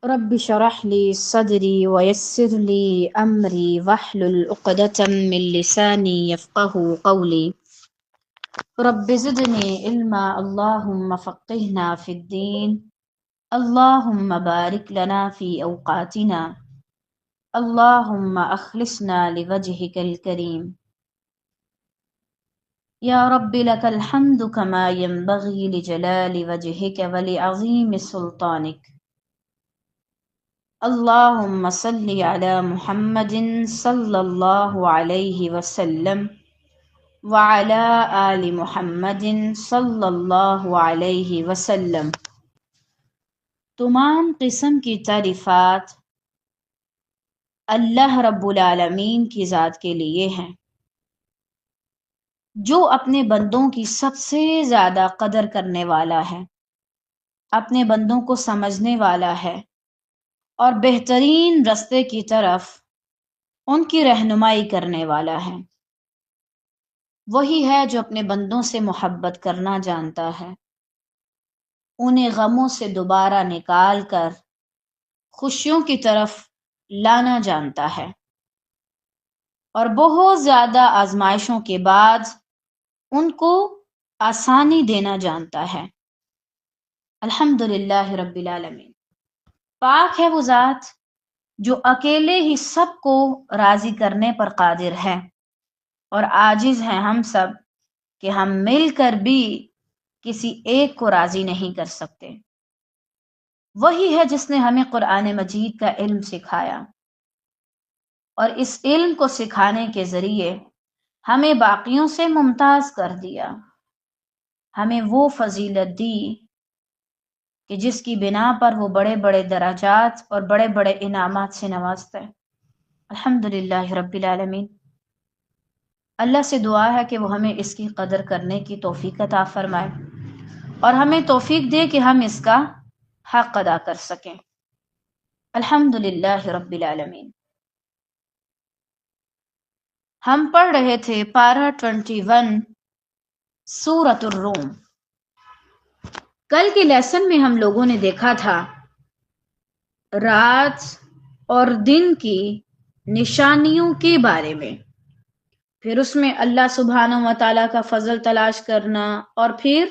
رب اشرح لي صدري ويسر لي أمري واحلل عقدة من لساني يفقه قولي. رب زدني علما اللهم فقهنا في الدين. اللهم بارك لنا في أوقاتنا. اللهم أخلصنا لوجهك الكريم. يا رب لك الحمد كما ينبغي لجلال وجهك ولعظيم سلطانك. اللهم صل على محمد صلی اللہ علیہ وسلم وعلى آل محمد صلی اللہ علیہ وسلم۔ تمام قسم کی تعریفات اللہ رب العالمین کی ذات کے لیے ہیں، جو اپنے بندوں کی سب سے زیادہ قدر کرنے والا ہے، اپنے بندوں کو سمجھنے والا ہے اور بہترین رستے کی طرف ان کی رہنمائی کرنے والا ہے۔ وہی ہے جو اپنے بندوں سے محبت کرنا جانتا ہے، انہیں غموں سے دوبارہ نکال کر خوشیوں کی طرف لانا جانتا ہے، اور بہت زیادہ آزمائشوں کے بعد ان کو آسانی دینا جانتا ہے۔ الحمدللہ رب العالمین۔ پاک ہے وہ ذات جو اکیلے ہی سب کو راضی کرنے پر قادر ہے، اور عاجز ہیں ہم سب کہ ہم مل کر بھی کسی ایک کو راضی نہیں کر سکتے۔ وہی ہے جس نے ہمیں قرآن مجید کا علم سکھایا، اور اس علم کو سکھانے کے ذریعے ہمیں باقیوں سے ممتاز کر دیا، ہمیں وہ فضیلت دی کہ جس کی بنا پر وہ بڑے بڑے درجات اور بڑے بڑے انعامات سے نوازتا ہے۔ الحمدللہ رب العالمین۔ اللہ سے دعا ہے کہ وہ ہمیں اس کی قدر کرنے کی توفیق عطا فرمائے، اور ہمیں توفیق دے کہ ہم اس کا حق ادا کر سکیں۔ الحمدللہ رب العالمین۔ ہم پڑھ رہے تھے پارہ 21 سورۃ الروم۔ کل کے لیسن میں ہم لوگوں نے دیکھا تھا رات اور دن کی نشانیوں کے بارے میں، پھر اس میں اللہ سبحانہ و تعالیٰ کا فضل تلاش کرنا، اور پھر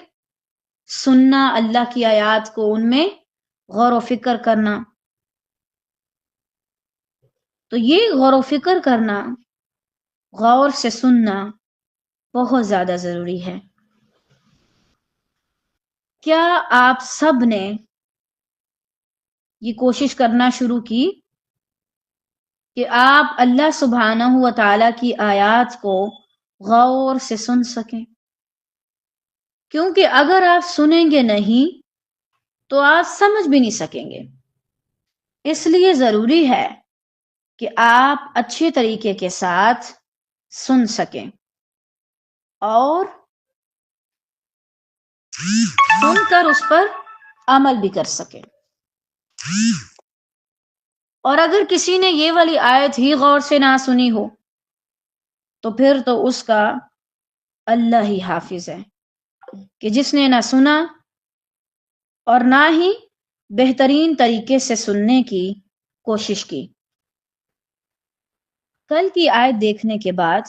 سننا اللہ کی آیات کو، ان میں غور و فکر کرنا۔ تو یہ غور و فکر کرنا، غور سے سننا بہت زیادہ ضروری ہے۔ کیا آپ سب نے یہ کوشش کرنا شروع کی کہ آپ اللہ سبحانہ و تعالیٰ کی آیات کو غور سے سن سکیں؟ کیونکہ اگر آپ سنیں گے نہیں تو آپ سمجھ بھی نہیں سکیں گے۔ اس لیے ضروری ہے کہ آپ اچھے طریقے کے ساتھ سن سکیں اور سن کر اس پر عمل بھی کر سکیں۔ اور اگر کسی نے یہ والی آیت ہی غور سے نہ سنی ہو تو پھر تو اس کا اللہ ہی حافظ ہے، کہ جس نے نہ سنا اور نہ ہی بہترین طریقے سے سننے کی کوشش کی۔ کل کی آیت دیکھنے کے بعد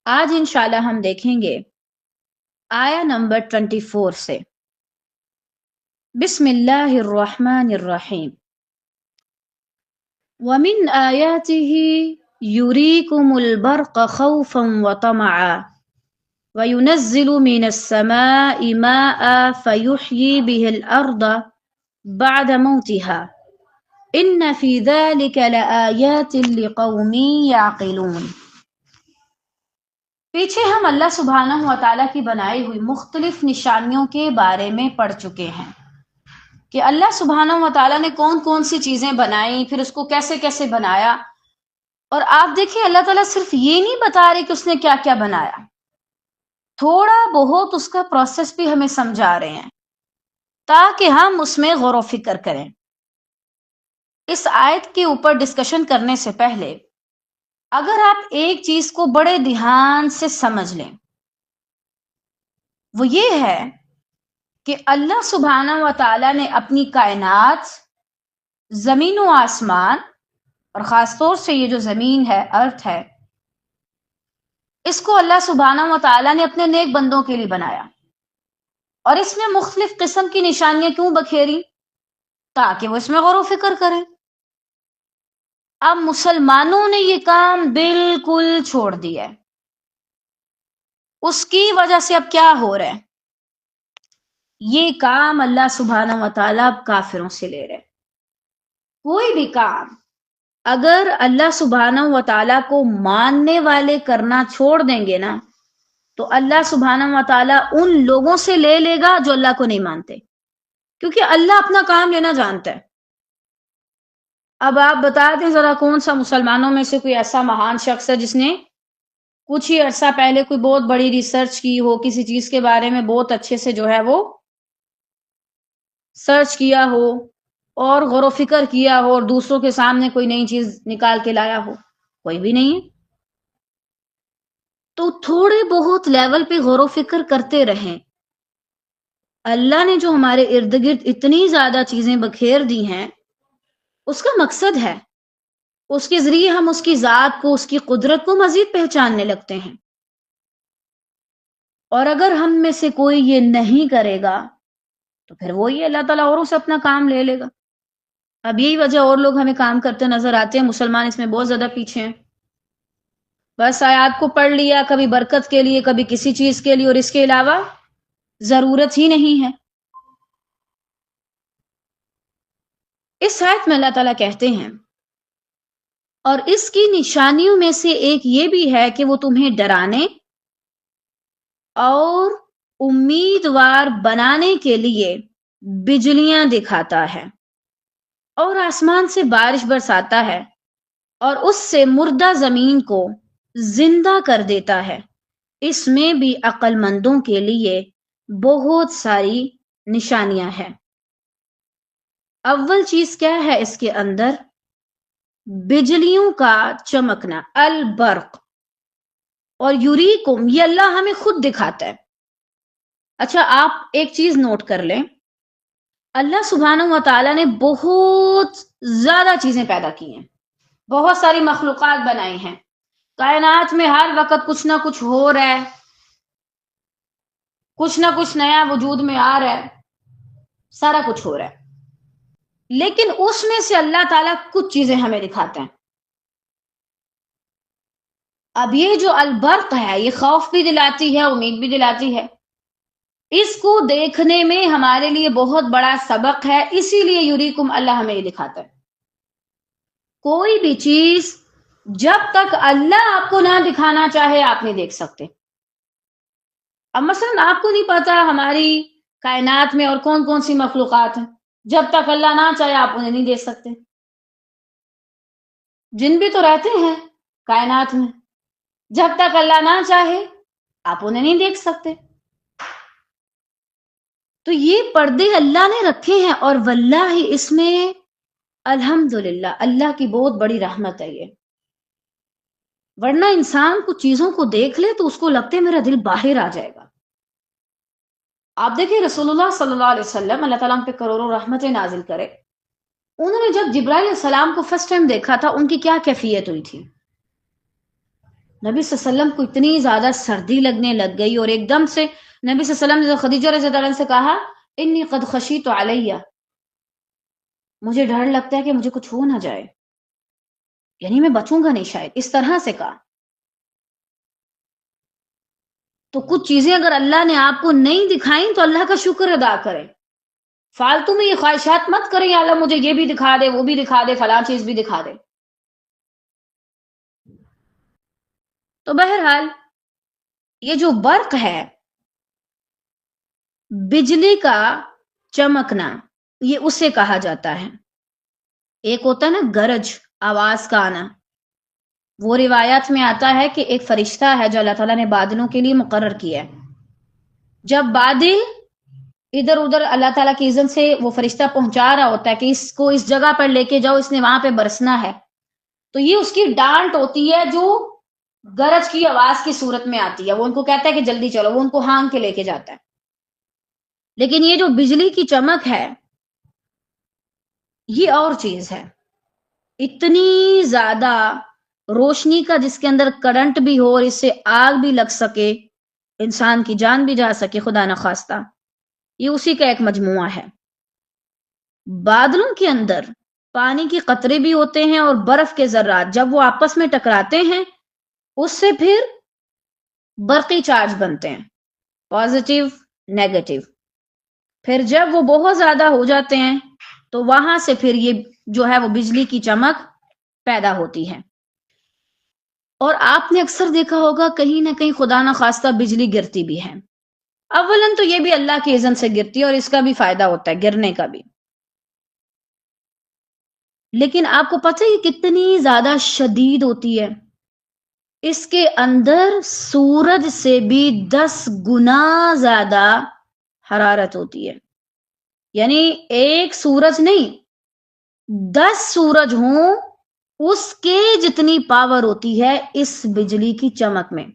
آج انشاءاللہ ہم دیکھیں گے آیہ نمبر 24 سے۔ بسم اللہ الرحمن الرحیم۔ وَمِنْ آيَاتِهِ يُرِيكُمُ الْبَرْقَ خَوْفًا وَطَمَعًا وَيُنَزِّلُ مِنَ السَّمَاءِ مَاءً فَيُحْيِي بِهِ الْأَرْضَ بَعْدَ مَوْتِهَا إِنَّ فِي ذَلِكَ لَآيَاتٍ لِقَوْمٍ يَعْقِلُونَ۔ پیچھے ہم اللہ سبحانہ و تعالیٰ کی بنائی ہوئی مختلف نشانیوں کے بارے میں پڑھ چکے ہیں کہ اللہ سبحانہ و تعالیٰ نے کون کون سی چیزیں بنائیں، پھر اس کو کیسے کیسے بنایا۔ اور آپ دیکھیں اللہ تعالیٰ صرف یہ نہیں بتا رہے کہ اس نے کیا کیا بنایا، تھوڑا بہت اس کا پروسیس بھی ہمیں سمجھا رہے ہیں تاکہ ہم اس میں غور و فکر کریں۔ اس آیت کے اوپر ڈسکشن کرنے سے پہلے اگر آپ ایک چیز کو بڑے دھیان سے سمجھ لیں، وہ یہ ہے کہ اللہ سبحانہ و تعالیٰ نے اپنی کائنات زمین و آسمان اور خاص طور سے یہ جو زمین ہے، ارتھ ہے، اس کو اللہ سبحانہ و تعالیٰ نے اپنے نیک بندوں کے لیے بنایا، اور اس میں مختلف قسم کی نشانیاں کیوں بکھیری؟ تاکہ وہ اس میں غور و فکر کریں۔ اب مسلمانوں نے یہ کام بالکل چھوڑ دیا ہے، اس کی وجہ سے اب کیا ہو رہا ہے؟ یہ کام اللہ سبحانہ و تعالیٰ کافروں سے لے رہے۔ کوئی بھی کام اگر اللہ سبحانہ و تعالیٰ کو ماننے والے کرنا چھوڑ دیں گے نا، تو اللہ سبحانہ و تعالیٰ ان لوگوں سے لے لے گا جو اللہ کو نہیں مانتے، کیونکہ اللہ اپنا کام لینا جانتا ہے۔ اب آپ بتا دیں ذرا، کون سا مسلمانوں میں سے کوئی ایسا مہان شخص ہے جس نے کچھ ہی عرصہ پہلے کوئی بہت بڑی ریسرچ کی ہو، کسی چیز کے بارے میں بہت اچھے سے جو ہے وہ سرچ کیا ہو اور غور و فکر کیا ہو اور دوسروں کے سامنے کوئی نئی چیز نکال کے لایا ہو؟ کوئی بھی نہیں ہے۔ تو تھوڑے بہت لیول پہ غور و فکر کرتے رہیں۔ اللہ نے جو ہمارے ارد گرد اتنی زیادہ چیزیں بکھیر دی ہیں، اس کا مقصد ہے، اس کے ذریعے ہم اس کی ذات کو، اس کی قدرت کو مزید پہچاننے لگتے ہیں۔ اور اگر ہم میں سے کوئی یہ نہیں کرے گا تو پھر وہی اللہ تعالیٰ اوروں سے اپنا کام لے لے گا۔ اب یہی وجہ اور لوگ ہمیں کام کرتے نظر آتے ہیں، مسلمان اس میں بہت زیادہ پیچھے ہیں۔ بس آیات کو پڑھ لیا، کبھی برکت کے لیے، کبھی کسی چیز کے لیے، اور اس کے علاوہ ضرورت ہی نہیں ہے۔ اس آیت میں اللہ تعالیٰ کہتے ہیں، اور اس کی نشانیوں میں سے ایک یہ بھی ہے کہ وہ تمہیں ڈرانے اور امیدوار بنانے کے لیے بجلیاں دکھاتا ہے، اور آسمان سے بارش برساتا ہے، اور اس سے مردہ زمین کو زندہ کر دیتا ہے۔ اس میں بھی عقل مندوں کے لیے بہت ساری نشانیاں ہیں۔ اول چیز کیا ہے اس کے اندر؟ بجلیوں کا چمکنا، البرق، اور یوریکم، یہ اللہ ہمیں خود دکھاتا ہے۔ اچھا، آپ ایک چیز نوٹ کر لیں، اللہ سبحانہ و تعالیٰ نے بہت زیادہ چیزیں پیدا کی ہیں، بہت ساری مخلوقات بنائی ہیں، کائنات میں ہر وقت کچھ نہ کچھ ہو رہا ہے، کچھ نہ کچھ نیا وجود میں آ رہا ہے، سارا کچھ ہو رہا ہے، لیکن اس میں سے اللہ تعالیٰ کچھ چیزیں ہمیں دکھاتے ہیں۔ اب یہ جو البرق ہے، یہ خوف بھی دلاتی ہے، امید بھی دلاتی ہے۔ اس کو دیکھنے میں ہمارے لیے بہت بڑا سبق ہے، اسی لیے یوریکم، اللہ ہمیں یہ دکھاتا ہے۔ کوئی بھی چیز جب تک اللہ آپ کو نہ دکھانا چاہے آپ نہیں دیکھ سکتے۔ اب مثلا آپ کو نہیں پتا ہماری کائنات میں اور کون کون سی مخلوقات ہیں، جب تک اللہ نہ چاہے آپ انہیں نہیں دیکھ سکتے۔ جن بھی تو رہتے ہیں کائنات میں، جب تک اللہ نہ چاہے آپ انہیں نہیں دیکھ سکتے۔ تو یہ پردے اللہ نے رکھے ہیں، اور واللہ اس میں الحمدللہ اللہ کی بہت بڑی رحمت ہے یہ۔ ورنہ انسان کچھ چیزوں کو دیکھ لے تو اس کو لگتے میرا دل باہر آ جائے گا۔ آپ دیکھیں رسول اللہ صلی اللہ علیہ وسلم، اللہ تعالیٰ پہ کروڑوں رحمتیں نازل کرے، انہوں نے جب جبرائیل علیہ السلام کو فرسٹ ٹائم دیکھا تھا، ان کی کیا کیفیت ہوئی تھی؟ نبی صلی اللہ علیہ وسلم کو اتنی زیادہ سردی لگنے لگ گئی، اور ایک دم سے نبی صلی اللہ علیہ وسلم نے خدیجہ رضی اللہ عنہا سے کہا، انی قد خشیت علیہ، مجھے ڈر لگتا ہے کہ مجھے کچھ ہو نہ جائے، یعنی میں بچوں گا نہیں شاید، اس طرح سے کہا۔ تو کچھ چیزیں اگر اللہ نے آپ کو نہیں دکھائیں تو اللہ کا شکر ادا کریں، فالتو میں یہ خواہشات مت کریں، یا اللہ مجھے یہ بھی دکھا دے، وہ بھی دکھا دے، فلاں چیز بھی دکھا دے۔ تو بہرحال یہ جو برق ہے، بجلی کا چمکنا، یہ اسے کہا جاتا ہے۔ ایک ہوتا ہے نا گرج، آواز کا آنا، وہ روایات میں آتا ہے کہ ایک فرشتہ ہے جو اللہ تعالیٰ نے بادلوں کے لیے مقرر کیا ہے، جب بادل ادھر ادھر اللہ تعالیٰ کی اذن سے وہ فرشتہ پہنچا رہا ہوتا ہے کہ اس کو اس جگہ پر لے کے جاؤ، اس نے وہاں پہ برسنا ہے، تو یہ اس کی ڈانٹ ہوتی ہے جو گرج کی آواز کی صورت میں آتی ہے، وہ ان کو کہتا ہے کہ جلدی چلو، وہ ان کو ہانگ کے لے کے جاتا ہے۔ لیکن یہ جو بجلی کی چمک ہے، یہ اور چیز ہے، اتنی زیادہ روشنی کا جس کے اندر کرنٹ بھی ہو اور اس سے آگ بھی لگ سکے، انسان کی جان بھی جا سکے خدا نخواستہ، یہ اسی کا ایک مجموعہ ہے۔ بادلوں کے اندر پانی کی قطرے بھی ہوتے ہیں اور برف کے ذرات جب وہ آپس میں ٹکراتے ہیں اس سے پھر برقی چارج بنتے ہیں، پازیٹیو نیگیٹو، پھر جب وہ بہت زیادہ ہو جاتے ہیں تو وہاں سے پھر یہ جو ہے وہ بجلی کی چمک پیدا ہوتی ہے۔ اور آپ نے اکثر دیکھا ہوگا کہیں نہ کہیں خدا نہ خواستہ بجلی گرتی بھی ہے، اولاً تو یہ بھی اللہ کی اذن سے گرتی ہے اور اس کا بھی فائدہ ہوتا ہے گرنے کا بھی، لیکن آپ کو پتہ ہے یہ کتنی زیادہ شدید ہوتی ہے، اس کے اندر سورج سے بھی 10 گنا زیادہ حرارت ہوتی ہے، یعنی ایک سورج نہیں 10 سورج ہوں اس کے جتنی پاور ہوتی ہے اس بجلی کی چمک میں،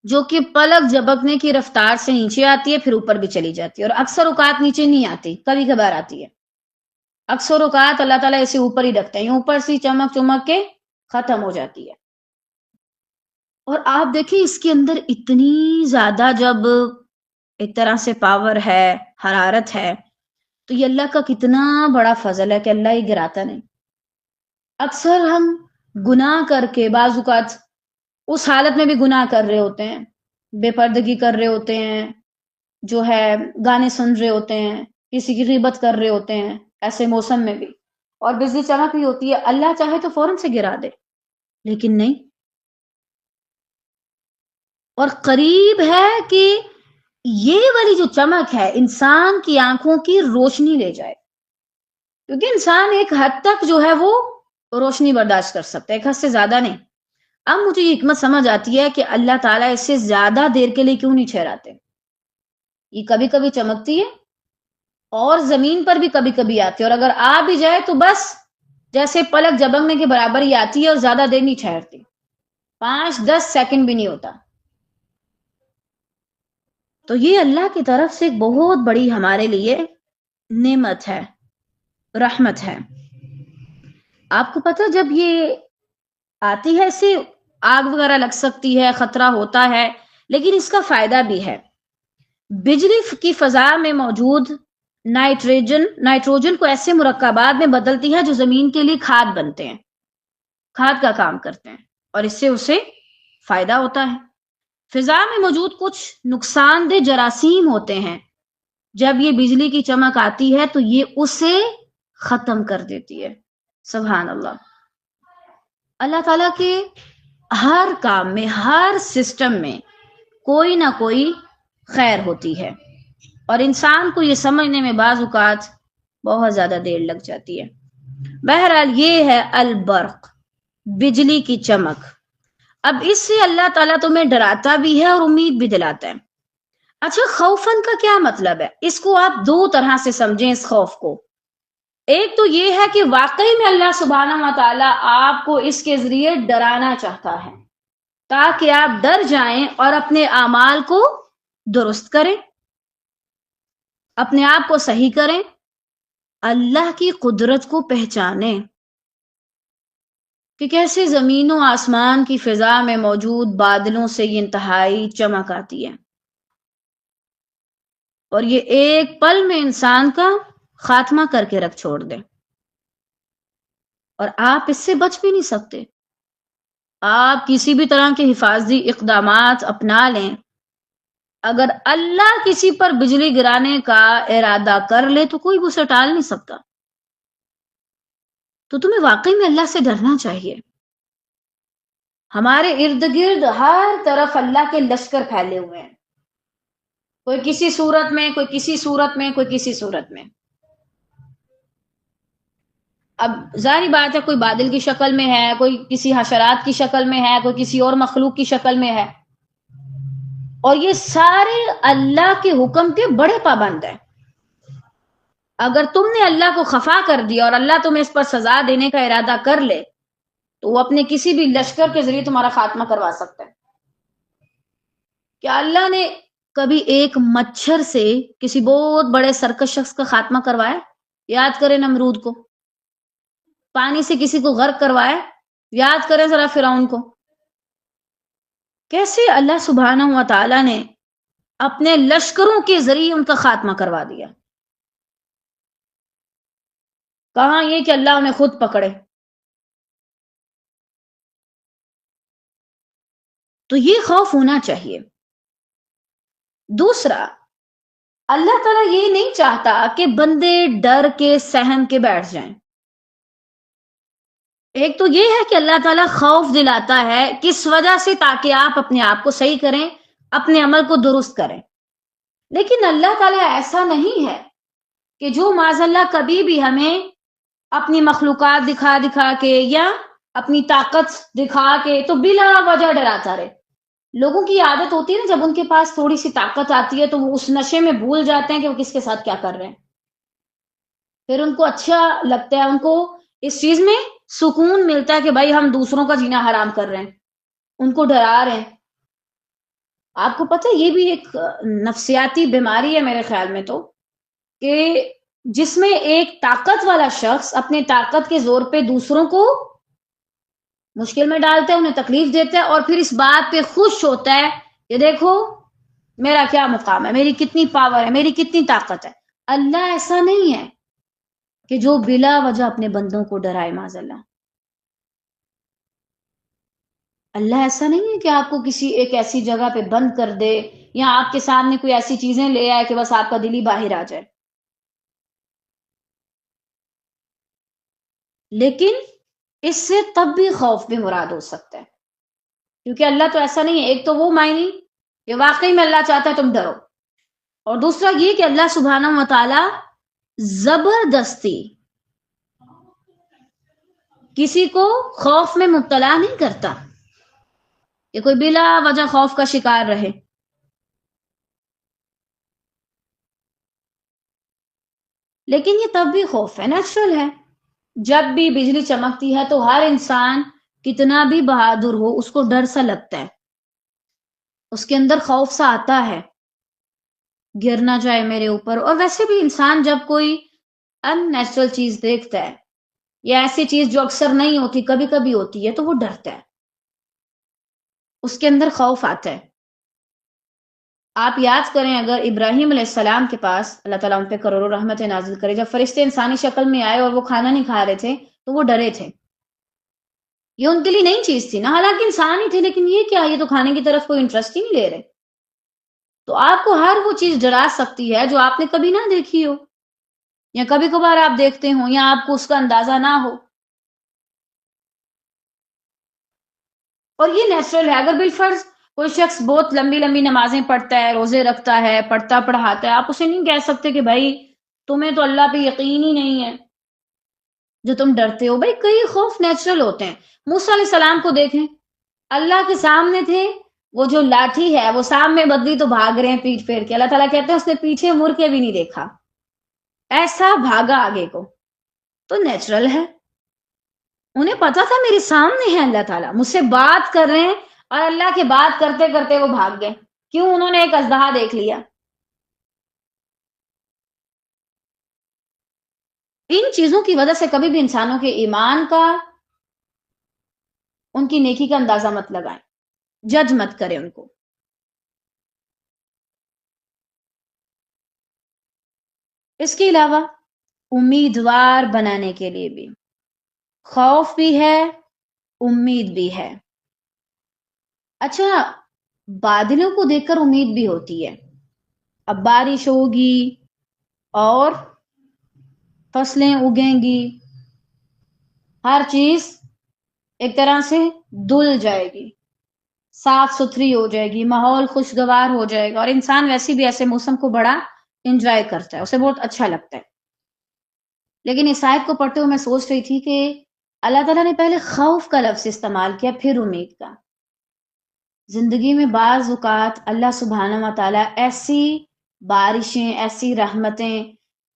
جو کہ پلک جھپکنے کی رفتار سے نیچے آتی ہے پھر اوپر بھی چلی جاتی ہے، اور اکثر اوقات نیچے نہیں آتی، کبھی کبھار آتی ہے، اکثر اوقات اللہ تعالیٰ اسے اوپر ہی رکھتے ہیں، اوپر سے چمک چمک کے ختم ہو جاتی ہے۔ اور آپ دیکھیں اس کے اندر اتنی زیادہ جب ایک طرح سے پاور ہے، حرارت ہے، تو یہ اللہ کا کتنا بڑا فضل ہے کہ اللہ ہی گراتا نہیں۔ اکثر ہم گناہ کر کے بعض اوقات اس حالت میں بھی گناہ کر رہے ہوتے ہیں، بے پردگی کر رہے ہوتے ہیں، جو ہے گانے سن رہے ہوتے ہیں، کسی کی غیبت کر رہے ہوتے ہیں، ایسے موسم میں بھی، اور بجلی چمک بھی ہوتی ہے، اللہ چاہے تو فوراً سے گرا دے، لیکن نہیں، اور قریب ہے کہ یہ والی جو چمک ہے انسان کی آنکھوں کی روشنی لے جائے، کیونکہ انسان ایک حد تک جو ہے وہ روشنی برداشت کر سکتا ہے، ایک حد سے زیادہ نہیں۔ اب مجھے یہ حکمت سمجھ آتی ہے کہ اللہ تعالیٰ اس سے زیادہ دیر کے لیے کیوں نہیں ٹھہراتے، یہ کبھی کبھی چمکتی ہے اور زمین پر بھی کبھی کبھی آتی ہے، اور اگر آ بھی جائے تو بس جیسے پلک جھپکنے کے برابر ہی آتی ہے اور زیادہ دیر نہیں ٹھہرتی، 5-10 سیکنڈ بھی نہیں ہوتا۔ تو یہ اللہ کی طرف سے ایک بہت بڑی ہمارے لیے نعمت ہے، رحمت ہے۔ آپ کو پتہ جب یہ آتی ہے اسے آگ وغیرہ لگ سکتی ہے، خطرہ ہوتا ہے، لیکن اس کا فائدہ بھی ہے۔ بجلی کی فضا میں موجود نائٹروجن کو ایسے مرکبات میں بدلتی ہے جو زمین کے لیے کھاد بنتے ہیں، کھاد کا کام کرتے ہیں، اور اس سے اسے فائدہ ہوتا ہے۔ فضا میں موجود کچھ نقصان دہ جراثیم ہوتے ہیں، جب یہ بجلی کی چمک آتی ہے تو یہ اسے ختم کر دیتی ہے۔ سبحان اللہ، اللہ تعالیٰ کے ہر کام میں، ہر سسٹم میں کوئی نہ کوئی خیر ہوتی ہے، اور انسان کو یہ سمجھنے میں بعض اوقات بہت زیادہ دیر لگ جاتی ہے۔ بہرحال یہ ہے البرق، بجلی کی چمک۔ اب اس سے اللہ تعالیٰ تمہیں ڈراتا بھی ہے اور امید بھی دلاتا ہے۔ اچھا، خوفن کا کیا مطلب ہے؟ اس کو آپ دو طرح سے سمجھیں اس خوف کو۔ ایک تو یہ ہے کہ واقعی میں اللہ سبحانہ و تعالیٰ آپ کو اس کے ذریعے ڈرانا چاہتا ہے تاکہ آپ ڈر جائیں اور اپنے اعمال کو درست کریں، اپنے آپ کو صحیح کریں، اللہ کی قدرت کو پہچانیں کہ کیسے زمین و آسمان کی فضا میں موجود بادلوں سے یہ انتہائی چمک آتی ہے، اور یہ ایک پل میں انسان کا خاتمہ کر کے رکھ چھوڑ دے، اور آپ اس سے بچ بھی نہیں سکتے۔ آپ کسی بھی طرح کے حفاظتی اقدامات اپنا لیں، اگر اللہ کسی پر بجلی گرانے کا ارادہ کر لے تو کوئی اسے ٹال نہیں سکتا۔ تو تمہیں واقعی میں اللہ سے ڈرنا چاہیے۔ ہمارے ارد گرد ہر طرف اللہ کے لشکر پھیلے ہوئے ہیں، کوئی کسی صورت میں، کوئی کسی صورت میں، کوئی کسی صورت میں۔ اب ظاہری بات ہے کوئی بادل کی شکل میں ہے، کوئی کسی حشرات کی شکل میں ہے، کوئی کسی اور مخلوق کی شکل میں ہے، اور یہ سارے اللہ کے حکم کے بڑے پابند ہیں۔ اگر تم نے اللہ کو خفا کر دیا اور اللہ تمہیں اس پر سزا دینے کا ارادہ کر لے تو وہ اپنے کسی بھی لشکر کے ذریعے تمہارا خاتمہ کروا سکتا ہے۔ کیا اللہ نے کبھی ایک مچھر سے کسی بہت بڑے سرکش شخص کا خاتمہ کروایا؟ یاد کریں نمرود کو، پانی سے کسی کو غرق کروائے، یاد کریں ذرا فرعون کو، کیسے اللہ سبحانہ و تعالی نے اپنے لشکروں کے ذریعے ان کا خاتمہ کروا دیا۔ کہاں یہ کہ اللہ انہیں خود پکڑے۔ تو یہ خوف ہونا چاہیے۔ دوسرا، اللہ تعالیٰ یہ نہیں چاہتا کہ بندے ڈر کے سہم کے بیٹھ جائیں۔ ایک تو یہ ہے کہ اللہ تعالیٰ خوف دلاتا ہے کس وجہ سے، تاکہ آپ اپنے آپ کو صحیح کریں، اپنے عمل کو درست کریں۔ لیکن اللہ تعالیٰ ایسا نہیں ہے کہ جو معاذ اللہ کبھی بھی ہمیں اپنی مخلوقات دکھا دکھا کے یا اپنی طاقت دکھا کے تو بلا وجہ ڈراتا رہے۔ لوگوں کی عادت ہوتی ہے نا، جب ان کے پاس تھوڑی سی طاقت آتی ہے تو وہ اس نشے میں بھول جاتے ہیں کہ وہ کس کے ساتھ کیا کر رہے ہیں، پھر ان کو اچھا لگتا ہے، ان کو اس چیز میں سکون ملتا ہے کہ بھائی ہم دوسروں کا جینا حرام کر رہے ہیں، ان کو ڈرا رہے ہیں۔ آپ کو پتہ یہ بھی ایک نفسیاتی بیماری ہے میرے خیال میں، تو کہ جس میں ایک طاقت والا شخص اپنے طاقت کے زور پہ دوسروں کو مشکل میں ڈالتا ہے، انہیں تکلیف دیتا ہے، اور پھر اس بات پہ خوش ہوتا ہے کہ دیکھو میرا کیا مقام ہے، میری کتنی پاور ہے، میری کتنی طاقت ہے۔ اللہ ایسا نہیں ہے کہ جو بلا وجہ اپنے بندوں کو ڈرائے معاذ اللہ۔ اللہ ایسا نہیں ہے کہ آپ کو کسی ایک ایسی جگہ پہ بند کر دے یا آپ کے سامنے کوئی ایسی چیزیں لے آئے کہ بس آپ کا دل ہی باہر آ جائے۔ لیکن اس سے تب بھی خوف بھی مراد ہو سکتا ہے، کیونکہ اللہ تو ایسا نہیں ہے۔ ایک تو وہ معنی کہ واقعی میں اللہ چاہتا ہے تم ڈرو، اور دوسرا یہ کہ اللہ سبحانہ و تعالی زبردستی کسی کو خوف میں مبتلا نہیں کرتا کہ کوئی بلا وجہ خوف کا شکار رہے۔ لیکن یہ تب بھی خوف ہے، نیچرل ہے۔ جب بھی بجلی چمکتی ہے تو ہر انسان کتنا بھی بہادر ہو اس کو ڈر سا لگتا ہے، اس کے اندر خوف سا آتا ہے، گر نہ جائے میرے اوپر۔ اور ویسے بھی انسان جب کوئی ان نیچرل چیز دیکھتا ہے یا ایسی چیز جو اکثر نہیں ہوتی کبھی کبھی ہوتی ہے تو وہ ڈرتا ہے، اس کے اندر خوف آتا ہے۔ آپ یاد کریں، اگر ابراہیم علیہ السلام کے پاس اللہ تعالیٰ ان پہ کروڑوں رحمت نازل کرے، جب فرشتے انسانی شکل میں آئے اور وہ کھانا نہیں کھا رہے تھے تو وہ ڈرے تھے۔ یہ ان کے لیے نئی چیز تھی نا، حالانکہ انسان ہی تھے، لیکن یہ کیا، یہ تو کھانے کی طرف کوئی انٹرسٹ ہی نہیں لے رہے۔ تو آپ کو ہر وہ چیز ڈرا سکتی ہے جو آپ نے کبھی نہ دیکھی ہو، یا کبھی کبھار آپ دیکھتے ہوں یا آپ کو اس کا اندازہ نہ ہو، اور یہ نیچرل ہے۔ اگر بالفرض کوئی شخص بہت لمبی لمبی نمازیں پڑھتا ہے، روزے رکھتا ہے، پڑھتا پڑھاتا ہے، آپ اسے نہیں کہہ سکتے کہ بھائی تمہیں تو اللہ پہ یقین ہی نہیں ہے جو تم ڈرتے ہو۔ بھائی کئی خوف نیچرل ہوتے ہیں۔ موسیٰ علیہ السلام کو دیکھیں، اللہ کے سامنے تھے، وہ جو لاٹھی ہے وہ سامنے بدلی تو بھاگ رہے ہیں پیٹ پھیر کے، اللہ تعالیٰ کہتے ہیں اس نے پیچھے مڑ کے بھی نہیں دیکھا، ایسا بھاگا آگے کو۔ تو نیچرل ہے، انہیں پتا تھا میرے سامنے ہے اللہ تعالیٰ، مجھ سے بات کر رہے ہیں، اور اللہ کے بات کرتے کرتے وہ بھاگ گئے۔ کیوں؟ انہوں نے ایک اژدہا دیکھ لیا۔ ان چیزوں کی وجہ سے کبھی بھی انسانوں کے ایمان کا، ان کی نیکی کا اندازہ مت لگائیں، جج مت کریں ان کو۔ اس کے علاوہ امیدوار بنانے کے لیے بھی خوف بھی ہے، امید بھی ہے۔ اچھا، بادلوں کو دیکھ کر امید بھی ہوتی ہے، اب بارش ہوگی اور فصلیں اگیں گی، ہر چیز ایک طرح سے دھل جائے گی، صاف ستھری ہو جائے گی، ماحول خوشگوار ہو جائے گا، اور انسان ویسے بھی ایسے موسم کو بڑا انجوائے کرتا ہے، اسے بہت اچھا لگتا ہے۔ لیکن اس آیت کو پڑھتے ہوئے میں سوچ رہی تھی کہ اللہ تعالیٰ نے پہلے خوف کا لفظ استعمال کیا، پھر امید کا۔ زندگی میں بعض اوقات اللہ سبحانہ و تعالیٰ ایسی بارشیں، ایسی رحمتیں،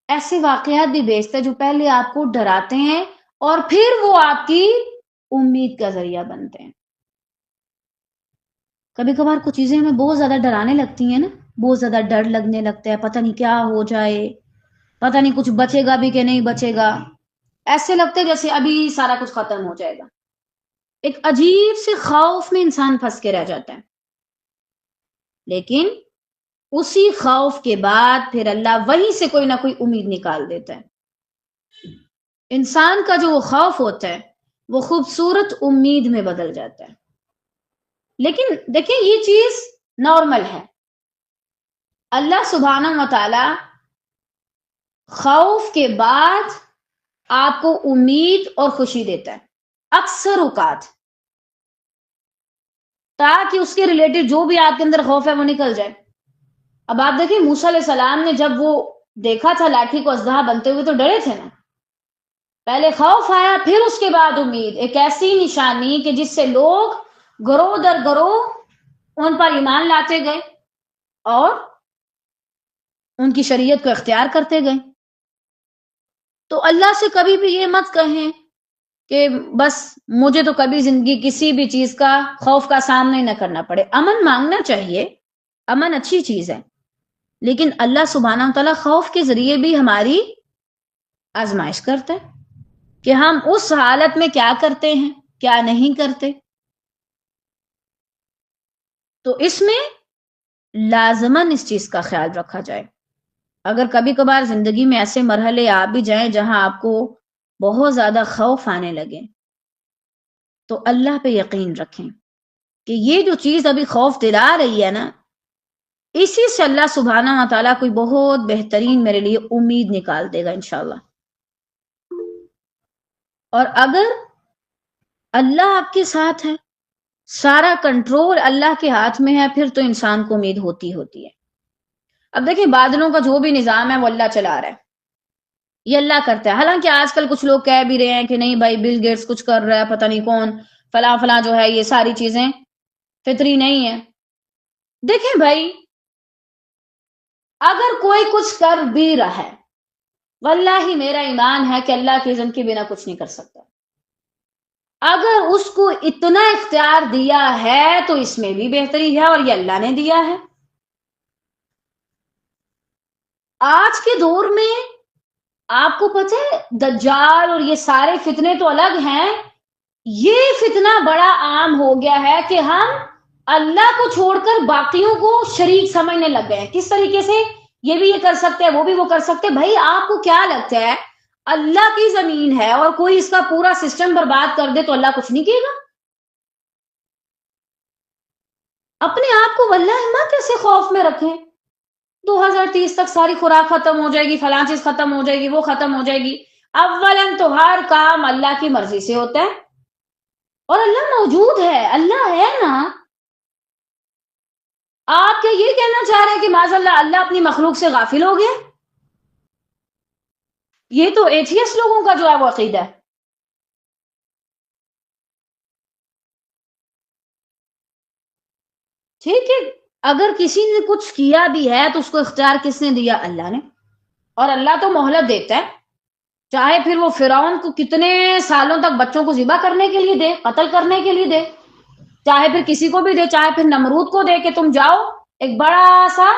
ایسے واقعات بھی بھیجتا ہے جو پہلے آپ کو ڈراتے ہیں اور پھر وہ آپ کی امید کا ذریعہ بنتے ہیں۔ کبھی کبھار کچھ چیزیں ہمیں بہت زیادہ ڈرانے لگتی ہیں نا، بہت زیادہ ڈر لگنے لگتا ہے، پتہ نہیں کیا ہو جائے، پتہ نہیں کچھ بچے گا بھی کہ نہیں بچے گا، ایسے لگتے جیسے ابھی سارا کچھ ختم ہو جائے گا. ایک عجیب سے خوف میں انسان پھنس کے رہ جاتا ہے. لیکن اسی خوف کے بعد پھر اللہ وہیں سے کوئی نہ کوئی امید نکال دیتا ہے. انسان کا جو وہ خوف ہوتا ہے وہ خوبصورت امید میں بدل جاتا ہے. لیکن دیکھیں یہ چیز نارمل ہے. اللہ سبحانہ و تعالی خوف کے بعد آپ کو امید اور خوشی دیتا ہے اکثر اوقات، تاکہ اس کے ریلیٹڈ جو بھی آپ کے اندر خوف ہے وہ نکل جائے. اب آپ دیکھیں موسیٰ علیہ السلام نے جب وہ دیکھا تھا لاٹھی کو اژدہا بنتے ہوئے تو ڈرے تھے نا. پہلے خوف آیا، پھر اس کے بعد امید. ایک ایسی نشانی کہ جس سے لوگ گروہ در گروہ ان پر ایمان لاتے گئے اور ان کی شریعت کو اختیار کرتے گئے. تو اللہ سے کبھی بھی یہ مت کہیں کہ بس مجھے تو کبھی زندگی کسی بھی چیز کا خوف کا سامنا نہ کرنا پڑے. امن مانگنا چاہیے، امن اچھی چیز ہے، لیکن اللہ سبحانہ وتعالی خوف کے ذریعے بھی ہماری آزمائش کرتا ہے کہ ہم اس حالت میں کیا کرتے ہیں کیا نہیں کرتے. تو اس میں لازماً اس چیز کا خیال رکھا جائے. اگر کبھی کبھار زندگی میں ایسے مرحلے آپ بھی جائیں جہاں آپ کو بہت زیادہ خوف آنے لگے تو اللہ پہ یقین رکھیں کہ یہ جو چیز ابھی خوف دلا رہی ہے نا، اسی سے اللہ سبحانہ و تعالیٰ کوئی بہت بہترین میرے لیے امید نکال دے گا انشاءاللہ. اور اگر اللہ آپ کے ساتھ ہے، سارا کنٹرول اللہ کے ہاتھ میں ہے، پھر تو انسان کو امید ہوتی ہے. اب دیکھیں بادلوں کا جو بھی نظام ہے وہ اللہ چلا رہا ہے، یہ اللہ کرتا ہے. حالانکہ آج کل کچھ لوگ کہہ بھی رہے ہیں کہ نہیں بھائی بل گیٹس کچھ کر رہا ہے، پتہ نہیں کون فلاں فلاں جو ہے، یہ ساری چیزیں فطری نہیں ہیں. دیکھیں بھائی اگر کوئی کچھ کر بھی رہا ہے، واللہ میرا ایمان ہے کہ اللہ کے اذن کے بنا کچھ نہیں کر سکتا. اگر اس کو اتنا اختیار دیا ہے تو اس میں بھی بہتری ہے، اور یہ اللہ نے دیا ہے. آج کے دور میں آپ کو پتہ ہے دجال اور یہ سارے فتنے تو الگ ہیں، یہ فتنہ بڑا عام ہو گیا ہے کہ ہم اللہ کو چھوڑ کر باقیوں کو شریک سمجھنے لگ گئے ہیں. کس طریقے سے؟ یہ بھی یہ کر سکتے ہیں، وہ بھی وہ کر سکتے ہیں. بھائی آپ کو کیا لگتا ہے اللہ کی زمین ہے اور کوئی اس کا پورا سسٹم برباد کر دے تو اللہ کچھ نہیں کہے گا؟ اپنے آپ کو واللہ مت ایسے خوف میں رکھیں 2030 تک ساری خوراک ختم ہو جائے گی، فلاں چیز ختم ہو جائے گی، وہ ختم ہو جائے گی. اولاً تو ہر کام اللہ کی مرضی سے ہوتا ہے اور اللہ موجود ہے، اللہ ہے نا. آپ کیا یہ کہنا چاہ رہے ہیں کہ معاذ اللہ اپنی مخلوق سے غافل ہو گیا؟ یہ تو ایتھیسٹ لوگوں کا جو ہے وہ عقیدہ ہے. ٹھیک ہے، اگر کسی نے کچھ کیا بھی ہے تو اس کو اختیار کس نے دیا؟ اللہ نے. اور اللہ تو مہلت دیتا ہے، چاہے پھر وہ فرعون کو کتنے سالوں تک بچوں کو ذبح کرنے کے لیے دے، قتل کرنے کے لیے دے، چاہے پھر کسی کو بھی دے، چاہے پھر نمرود کو دے کہ تم جاؤ ایک بڑا سا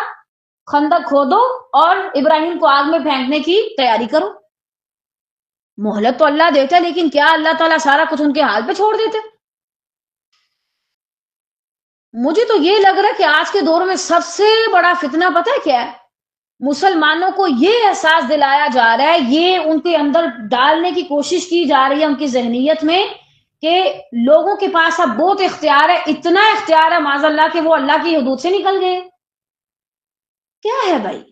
خندق کھودو اور ابراہیم کو آگ میں پھینکنے کی تیاری کرو. مہلت تو اللہ دیتا ہے، لیکن کیا اللہ تعالیٰ سارا کچھ ان کے حال پہ چھوڑ دیتے؟ مجھے تو یہ لگ رہا ہے کہ آج کے دور میں سب سے بڑا فتنہ پتہ ہے کیا ہے؟ مسلمانوں کو یہ احساس دلایا جا رہا ہے، یہ ان کے اندر ڈالنے کی کوشش کی جا رہی ہے ان کی ذہنیت میں کہ لوگوں کے پاس اب بہت اختیار ہے، اتنا اختیار ہے معاذ اللہ کہ وہ اللہ کی حدود سے نکل گئے. کیا ہے بھائی؟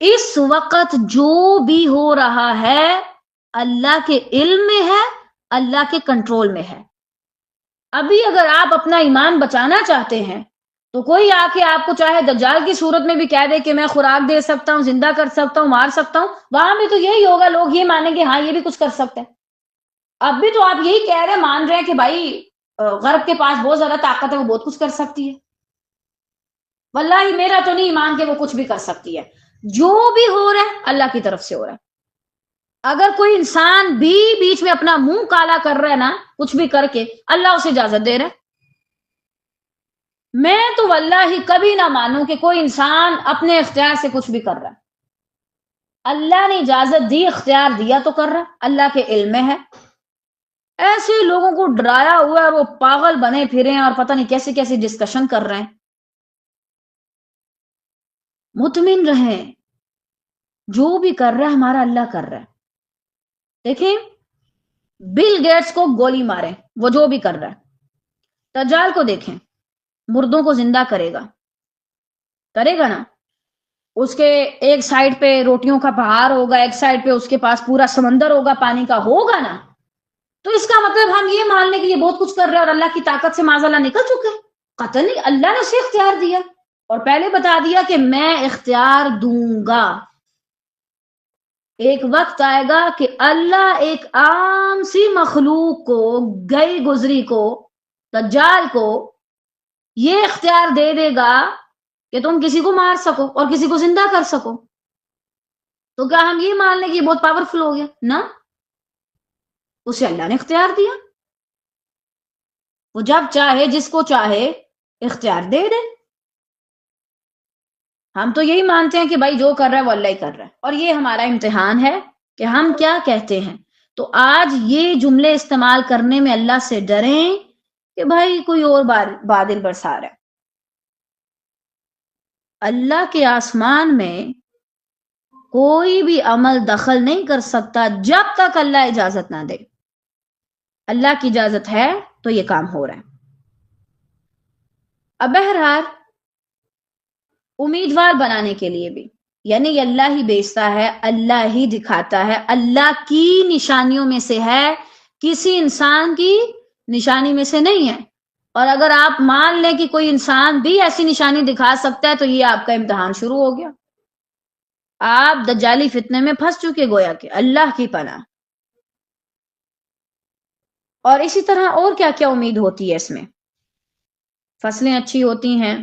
اس وقت جو بھی ہو رہا ہے اللہ کے علم میں ہے، اللہ کے کنٹرول میں ہے. ابھی اگر آپ اپنا ایمان بچانا چاہتے ہیں تو کوئی آ کے آپ کو چاہے دجال کی صورت میں بھی کہہ دے کہ میں خوراک دے سکتا ہوں، زندہ کر سکتا ہوں، مار سکتا ہوں، وہاں بھی تو یہی ہوگا، لوگ یہ مانیں گے ہاں یہ بھی کچھ کر سکتا ہے. اب بھی تو آپ یہی کہہ رہے مان رہے ہیں کہ بھائی غرب کے پاس بہت زیادہ طاقت ہے، وہ بہت کچھ کر سکتی ہے. واللہ میرا تو نہیں ایمان کہ وہ کچھ بھی کر سکتی ہے. جو بھی ہو رہا ہے اللہ کی طرف سے ہو رہا ہے. اگر کوئی انسان بھی بیچ میں اپنا منہ کالا کر رہا ہے نا کچھ بھی کر کے، اللہ اسے اجازت دے رہا ہے. میں تو واللہ ہی کبھی نہ مانوں کہ کوئی انسان اپنے اختیار سے کچھ بھی کر رہا ہے. اللہ نے اجازت دی، اختیار دیا تو کر رہا ہے، اللہ کے علم میں ہے. ایسے لوگوں کو ڈرایا ہوا ہے اور وہ پاگل بنے پھرے ہیں اور پتہ نہیں کیسی کیسی ڈسکشن کر رہے ہیں. مطمئن رہیں، جو بھی کر رہا ہے ہمارا اللہ کر رہا ہے. دیکھیں بل گیٹس کو گولی مارے، وہ جو بھی کر رہا ہے. دجال کو دیکھیں، مردوں کو زندہ کرے گا نا. اس کے ایک سائڈ پہ روٹیوں کا پہاڑ ہوگا، ایک سائڈ پہ اس کے پاس پورا سمندر ہوگا پانی کا، ہوگا نا. تو اس کا مطلب ہم یہ مان لیں کہ یہ بہت کچھ کر رہے ہیں اور اللہ کی طاقت سے معاذ اللہ نکل چکے. قطعا نہیں، اللہ نے اسے اختیار دیا اور پہلے بتا دیا کہ میں اختیار دوں گا. ایک وقت آئے گا کہ اللہ ایک عام سی مخلوق کو، گئی گزری کو، دجال کو یہ اختیار دے دے گا کہ تم کسی کو مار سکو اور کسی کو زندہ کر سکو. تو کیا ہم یہ مان لیں کہ یہ بہت پاورفل ہو گیا؟ نہ، اسے اللہ نے اختیار دیا. وہ جب چاہے جس کو چاہے اختیار دے دے. ہم تو یہی مانتے ہیں کہ بھائی جو کر رہا ہے وہ اللہ ہی کر رہا ہے، اور یہ ہمارا امتحان ہے کہ ہم کیا کہتے ہیں. تو آج یہ جملے استعمال کرنے میں اللہ سے ڈریں کہ بھائی کوئی اور بادل برسا رہا ہے. اللہ کے آسمان میں کوئی بھی عمل دخل نہیں کر سکتا جب تک اللہ اجازت نہ دے. اللہ کی اجازت ہے تو یہ کام ہو رہا ہے. اب بہرحال امیدوار بنانے کے لیے بھی، یعنی یہ اللہ ہی بیچتا ہے، اللہ ہی دکھاتا ہے، اللہ کی نشانیوں میں سے ہے، کسی انسان کی نشانی میں سے نہیں ہے. اور اگر آپ مان لیں کہ کوئی انسان بھی ایسی نشانی دکھا سکتا ہے تو یہ آپ کا امتحان شروع ہو گیا. آپ دجالی فتنے میں پھنس چکے، گویا کہ اللہ کی پناہ. اور اسی طرح اور کیا کیا امید ہوتی ہے اس میں. فصلیں اچھی ہوتی ہیں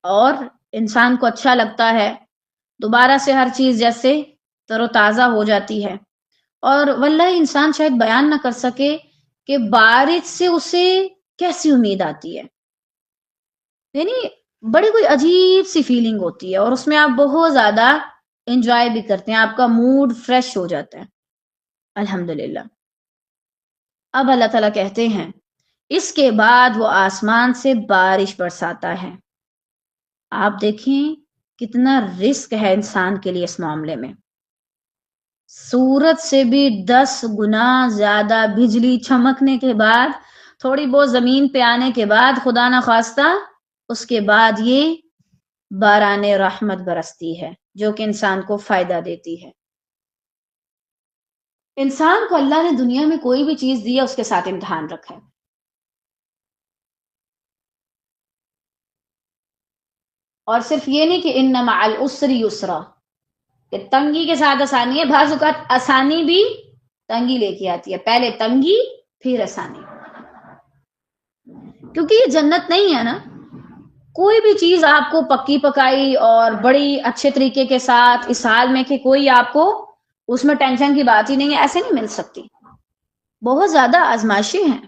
اور انسان کو اچھا لگتا ہے، دوبارہ سے ہر چیز جیسے تر و تازہ ہو جاتی ہے. اور واللہ انسان شاید بیان نہ کر سکے کہ بارش سے اسے کیسی امید آتی ہے. یعنی بڑی کوئی عجیب سی فیلنگ ہوتی ہے اور اس میں آپ بہت زیادہ انجوائے بھی کرتے ہیں، آپ کا موڈ فریش ہو جاتا ہے. الحمدللہ. اب اللہ تعالیٰ کہتے ہیں اس کے بعد وہ آسمان سے بارش برساتا ہے. آپ دیکھیں کتنا رسک ہے انسان کے لیے اس معاملے میں. سورج سے بھی 10 گنا زیادہ بجلی چمکنے کے بعد، تھوڑی بہت زمین پہ آنے کے بعد، خدا نہ خواستہ اس کے بعد یہ باران رحمت برستی ہے جو کہ انسان کو فائدہ دیتی ہے. انسان کو اللہ نے دنیا میں کوئی بھی چیز دی ہے اس کے ساتھ امتحان رکھا ہے. اور صرف یہ نہیں کہ ان مع العسر یسرا، کہ تنگی کے ساتھ آسانی ہے. بعض اوقات آسانی بھی تنگی لے کے آتی ہے، پہلے تنگی پھر آسانی. کیونکہ یہ جنت نہیں ہے نا. کوئی بھی چیز آپ کو پکی پکائی اور بڑی اچھے طریقے کے ساتھ اس حال میں کہ کوئی آپ کو اس میں ٹینشن کی بات ہی نہیں ہے، ایسے نہیں مل سکتی. بہت زیادہ آزمائشیں ہیں.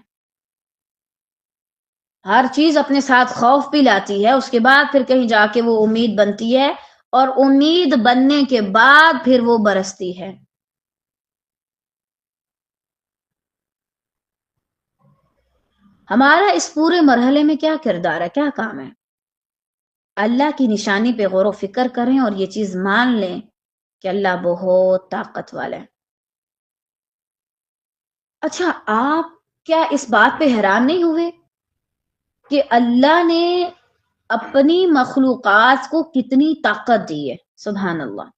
ہر چیز اپنے ساتھ خوف بھی لاتی ہے، اس کے بعد پھر کہیں جا کے وہ امید بنتی ہے، اور امید بننے کے بعد پھر وہ برستی ہے. ہمارا اس پورے مرحلے میں کیا کردار ہے، کیا کام ہے؟ اللہ کی نشانی پہ غور و فکر کریں اور یہ چیز مان لیں کہ اللہ بہت طاقت والا ہے. اچھا، آپ کیا اس بات پہ حیران نہیں ہوئے کہ اللہ نے اپنی مخلوقات کو کتنی طاقت دی ہے؟ سبحان اللہ.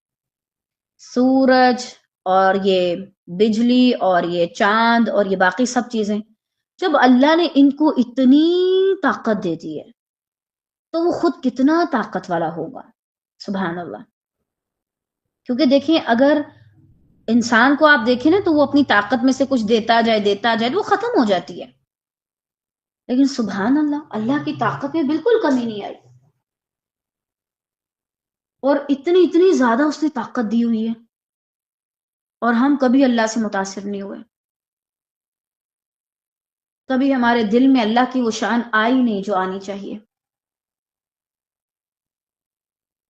سورج اور یہ بجلی اور یہ چاند اور یہ باقی سب چیزیں، جب اللہ نے ان کو اتنی طاقت دے دی ہے تو وہ خود کتنا طاقت والا ہوگا. سبحان اللہ. کیونکہ دیکھیں اگر انسان کو آپ دیکھیں نا تو وہ اپنی طاقت میں سے کچھ دیتا جائے وہ ختم ہو جاتی ہے. لیکن سبحان اللہ، اللہ کی طاقت میں بالکل کمی نہیں آئی، اور اتنی زیادہ اس نے طاقت دی ہوئی ہے، اور ہم کبھی اللہ سے متاثر نہیں ہوئے. کبھی ہمارے دل میں اللہ کی وہ شان آئی نہیں جو آنی چاہیے۔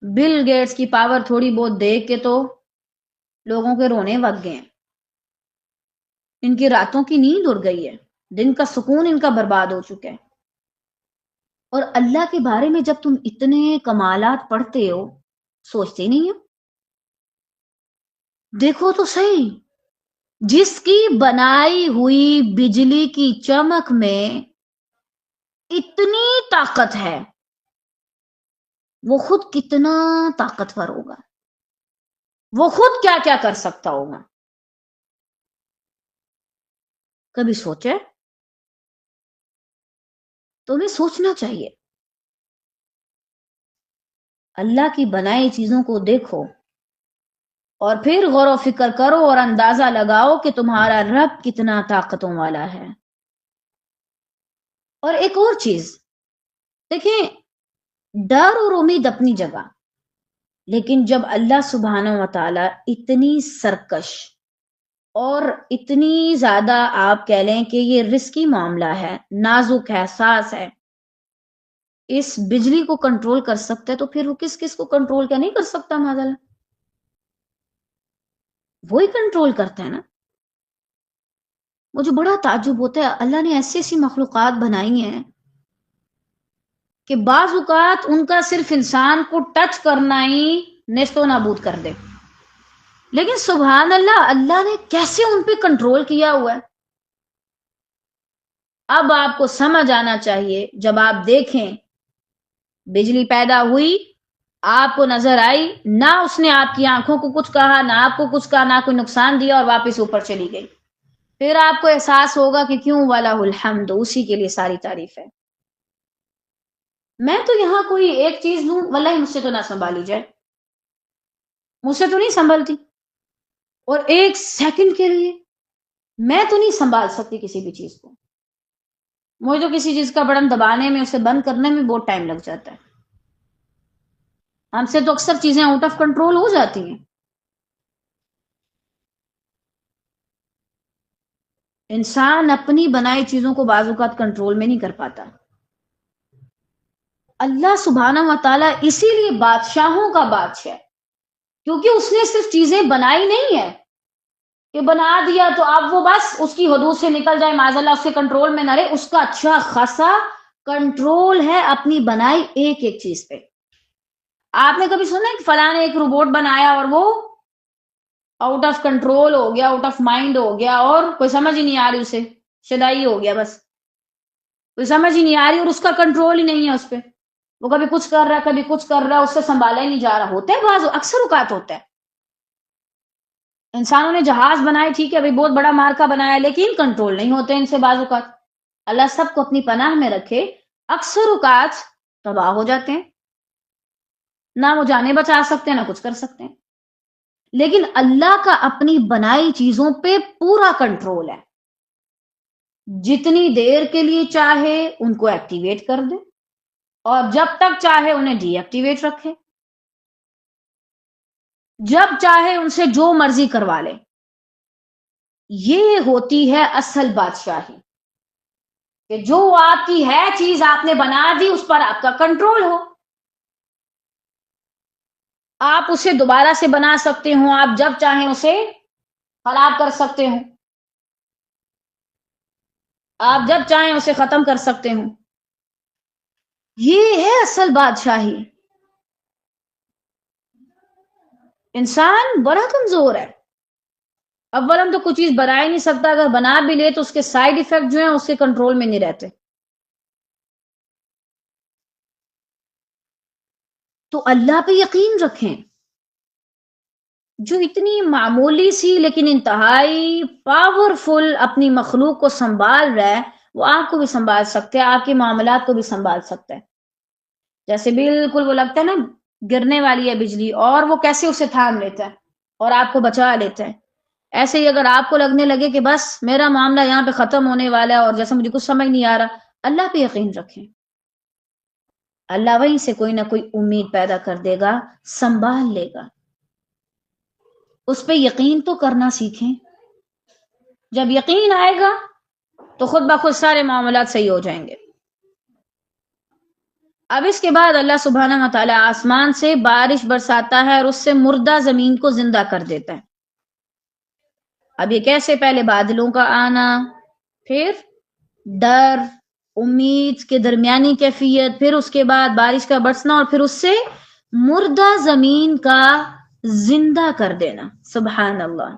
بل گیٹس کی پاور تھوڑی بہت دیکھ کے تو لوگوں کے رونے وگ گئے ہیں، ان کی راتوں کی نیند اڑ گئی ہے، دن کا سکون ان کا برباد ہو چکا ہے۔ اور اللہ کے بارے میں جب تم اتنے کمالات پڑھتے ہو، سوچتے نہیں ہو؟ دیکھو تو صحیح، جس کی بنائی ہوئی بجلی کی چمک میں اتنی طاقت ہے، وہ خود کتنا طاقتور ہوگا، وہ خود کیا کیا کر سکتا ہوگا؟ کبھی سوچے؟ تمہیں سوچنا چاہیے۔ اللہ کی بنائی چیزوں کو دیکھو اور پھر غور و فکر کرو اور اندازہ لگاؤ کہ تمہارا رب کتنا طاقتوں والا ہے۔ اور ایک اور چیز دیکھیں، ڈر اور امید اپنی جگہ، لیکن جب اللہ سبحانہ و تعالی اتنی سرکش اور اتنی زیادہ آپ کہہ لیں کہ یہ رسکی معاملہ ہے، نازک ہے، حساس ہے، اس بجلی کو کنٹرول کر سکتا ہے تو پھر وہ کس کس کو کنٹرول کیا نہیں کر سکتا؟ معاذ اللہ، وہی کنٹرول کرتا ہے نا۔ مجھے بڑا تعجب ہوتا ہے، اللہ نے ایسی ایسی مخلوقات بنائی ہیں کہ بعض اوقات ان کا صرف انسان کو ٹچ کرنا ہی نیست و نابود کر دے، لیکن سبحان اللہ، اللہ نے کیسے ان پہ کنٹرول کیا ہوا ہے۔ اب آپ کو سمجھ آنا چاہیے، جب آپ دیکھیں بجلی پیدا ہوئی، آپ کو نظر آئی، نہ اس نے آپ کی آنکھوں کو کچھ کہا، نہ آپ کو کچھ کہا، نہ کوئی نقصان دیا، اور واپس اوپر چلی گئی، پھر آپ کو احساس ہوگا کہ کیوں وَلَهُ الْحَمْدُ، اسی کے لیے ساری تعریف ہے۔ میں تو یہاں کوئی ایک چیز لوں، واللہ مجھ سے تو نہ سنبھالی جائے، مجھ سے تو نہیں سنبھلتی، اور ایک سیکنڈ کے لیے میں تو نہیں سنبھال سکتی کسی بھی چیز کو۔ مجھے تو کسی چیز کا بٹن دبانے میں، اسے بند کرنے میں بہت ٹائم لگ جاتا ہے۔ ہم سے تو اکثر چیزیں آؤٹ آف کنٹرول ہو جاتی ہیں۔ انسان اپنی بنائی چیزوں کو بعض اوقات کنٹرول میں نہیں کر پاتا۔ اللہ سبحانہ و تعالیٰ اسی لیے بادشاہوں کا بادشاہ ہے، کیونکہ اس نے صرف چیزیں بنائی نہیں ہے کہ بنا دیا تو اب وہ بس اس کی حدود سے نکل جائے، معاذ اللہ اس کے کنٹرول میں نہ رہے، اس کا اچھا خاصا کنٹرول ہے اپنی بنائی ایک ایک چیز پہ۔ آپ نے کبھی سنا ہے کہ فلاں نے ایک روبوٹ بنایا اور وہ آؤٹ آف کنٹرول ہو گیا، آؤٹ آف مائنڈ ہو گیا، اور کوئی سمجھ ہی نہیں آ رہی، اسے شدائی ہو گیا، بس کوئی سمجھ ہی نہیں آ رہی اور اس کا کنٹرول ہی نہیں ہے اس پہ، وہ کبھی کچھ کر رہا ہے، کبھی کچھ کر رہا ہے، اس سے سنبھالا ہی نہیں جا رہا۔ ہوتا ہے بعض اکثر اوقات ہوتا ہے۔ انسانوں نے جہاز بنائے، ٹھیک ہے بھائی، بہت بڑا مارکا بنایا، لیکن کنٹرول نہیں ہوتے ان سے بعض اوقات۔ اللہ سب کو اپنی پناہ میں رکھے، اکثر اوقات تباہ ہو جاتے ہیں، نہ وہ جانے بچا سکتے ہیں، نہ کچھ کر سکتے ہیں۔ لیکن اللہ کا اپنی بنائی چیزوں پہ پورا کنٹرول ہے، جتنی دیر کے لیے چاہے ان کو ایکٹیویٹ کر دے، اور جب تک چاہے انہیں ڈی ایکٹیویٹ رکھے، جب چاہے ان سے جو مرضی کروا لے۔ یہ ہوتی ہے اصل بادشاہی، کہ جو آپ کی ہے چیز آپ نے بنا دی، اس پر آپ کا کنٹرول ہو، آپ اسے دوبارہ سے بنا سکتے ہوں، آپ جب چاہیں اسے خراب کر سکتے ہوں، آپ جب چاہیں اسے ختم کر سکتے ہوں۔ یہ ہے اصل بادشاہی۔ انسان بڑا کمزور ہے، اولاً تو کچھ چیز بنا ہی نہیں سکتا، اگر بنا بھی لے تو اس کے سائیڈ ایفیکٹ جو ہیں اس کے کنٹرول میں نہیں رہتے۔ تو اللہ پہ یقین رکھیں، جو اتنی معمولی سی لیکن انتہائی پاورفل اپنی مخلوق کو سنبھال رہا ہے، وہ آپ کو بھی سنبھال سکتے ہیں، آپ کے معاملات کو بھی سنبھال سکتا ہے۔ جیسے بالکل وہ لگتا ہے نا گرنے والی ہے بجلی، اور وہ کیسے اسے تھام لیتا ہے اور آپ کو بچا لیتا ہے، ایسے ہی اگر آپ کو لگنے لگے کہ بس میرا معاملہ یہاں پہ ختم ہونے والا ہے اور جیسے مجھے کچھ سمجھ نہیں آ رہا، اللہ پہ یقین رکھیں، اللہ وہیں سے کوئی نہ کوئی امید پیدا کر دے گا، سنبھال لے گا۔ اس پہ یقین تو کرنا سیکھیں، جب یقین آئے گا تو خود بخود سارے معاملات صحیح ہو جائیں گے۔ اب اس کے بعد اللہ سبحانہ و تعالیٰ آسمان سے بارش برساتا ہے اور اس سے مردہ زمین کو زندہ کر دیتا ہے۔ اب یہ کیسے؟ پہلے بادلوں کا آنا، پھر ڈر، امید کے درمیانی کیفیت، پھر اس کے بعد بارش کا برسنا، اور پھر اس سے مردہ زمین کا زندہ کر دینا۔ سبحان اللہ۔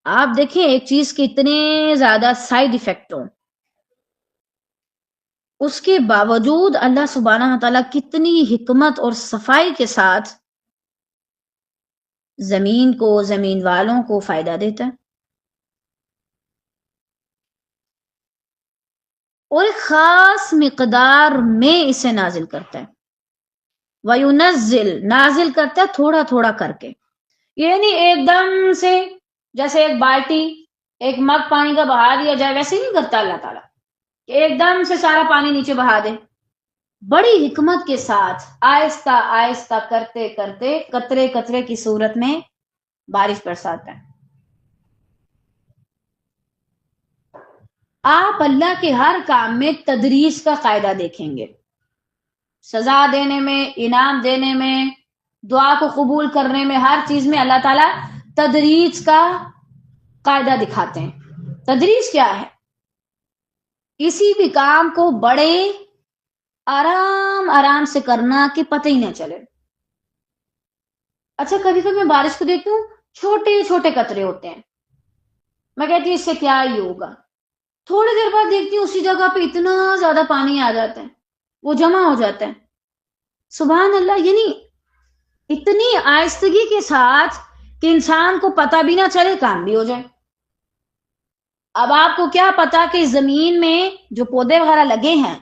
آپ دیکھیں ایک چیز کے اتنے زیادہ سائیڈ ایفیکٹ ہوں، اس کے باوجود اللہ سبحانہ و تعالیٰ کتنی حکمت اور صفائی کے ساتھ زمین کو، زمین والوں کو فائدہ دیتا ہے، اور ایک خاص مقدار میں اسے نازل کرتا ہے۔ وَيُنَزِّل، نازل کرتا ہے تھوڑا تھوڑا کر کے، یعنی ایک دم سے جیسے ایک بالٹی ایک مگ پانی کا بہا دیا جائے ویسے نہیں کرتا اللہ تعالیٰ کہ ایک دم سے سارا پانی نیچے بہا دے۔ بڑی حکمت کے ساتھ آہستہ آہستہ کرتے کرتے قطرے قطرے کی صورت میں بارش برساتا ہے۔ آپ اللہ کے ہر کام میں تدریج کا قاعدہ دیکھیں گے، سزا دینے میں، انعام دینے میں، دعا کو قبول کرنے میں، ہر چیز میں اللہ تعالیٰ تدریج کا قاعدہ دکھاتے ہیں۔ تدریج کیا ہے؟ کسی بھی کام کو بڑے آرام آرام سے کرنا کہ پتہ ہی نہ چلے۔ اچھا کبھی کبھی میں بارش کو دیکھتی ہوں، چھوٹے چھوٹے قطرے ہوتے ہیں، میں کہتی ہوں اس سے کیا ہی ہوگا، تھوڑی دیر بعد دیکھتی ہوں اسی جگہ پہ اتنا زیادہ پانی آ جاتا ہے، وہ جمع ہو جاتا ہے۔ سبحان اللہ، یعنی اتنی آہستگی کے ساتھ کہ انسان کو پتہ بھی نہ چلے، کام بھی ہو جائے۔ اب آپ کو کیا پتا کہ زمین میں جو پودے وغیرہ لگے ہیں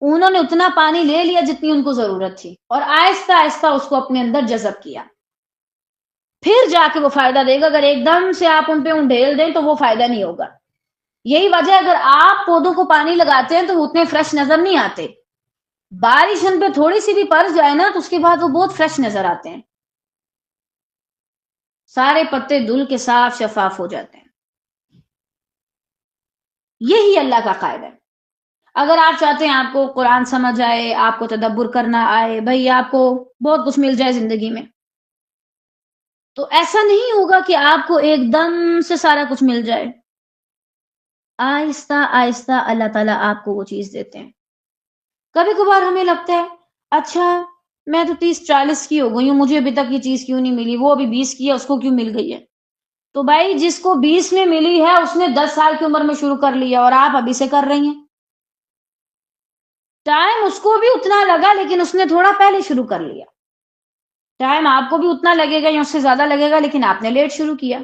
انہوں نے اتنا پانی لے لیا جتنی ان کو ضرورت تھی، اور آہستہ آہستہ اس کو اپنے اندر جذب کیا، پھر جا کے وہ فائدہ دے گا۔ اگر ایک دم سے آپ ان پہ ڈھیل دیں تو وہ فائدہ نہیں ہوگا۔ یہی وجہ اگر آپ پودوں کو پانی لگاتے ہیں تو وہ اتنے فریش نظر نہیں آتے، بارش ان پہ تھوڑی سی بھی پڑ جائے نا تو اس کے بعد وہ بہت فریش نظر آتے ہیں، سارے پتے دھل کے صاف شفاف ہو جاتے ہیں۔ یہی اللہ کا قاعدہ ہے۔ اگر آپ چاہتے ہیں آپ کو قرآن سمجھ آئے، آپ کو تدبر کرنا آئے، بھئی آپ کو بہت کچھ مل جائے زندگی میں، تو ایسا نہیں ہوگا کہ آپ کو ایک دم سے سارا کچھ مل جائے۔ آہستہ آہستہ اللہ تعالیٰ آپ کو وہ چیز دیتے ہیں۔ کبھی کبھار ہمیں لگتا ہے اچھا میں تو 30-40 کی ہو گئی ہوں، مجھے ابھی تک یہ چیز کیوں نہیں ملی، وہ ابھی 20 کی ہے اس کو کیوں مل گئی ہے؟ تو بھائی جس کو 20 میں ملی ہے اس نے 10 سال کی عمر میں شروع کر لیا، اور آپ ابھی سے کر رہی ہیں۔ ٹائم اس کو بھی اتنا لگا لیکن اس نے تھوڑا پہلے شروع کر لیا، ٹائم آپ کو بھی اتنا لگے گا یا اس سے زیادہ لگے گا لیکن آپ نے لیٹ شروع کیا۔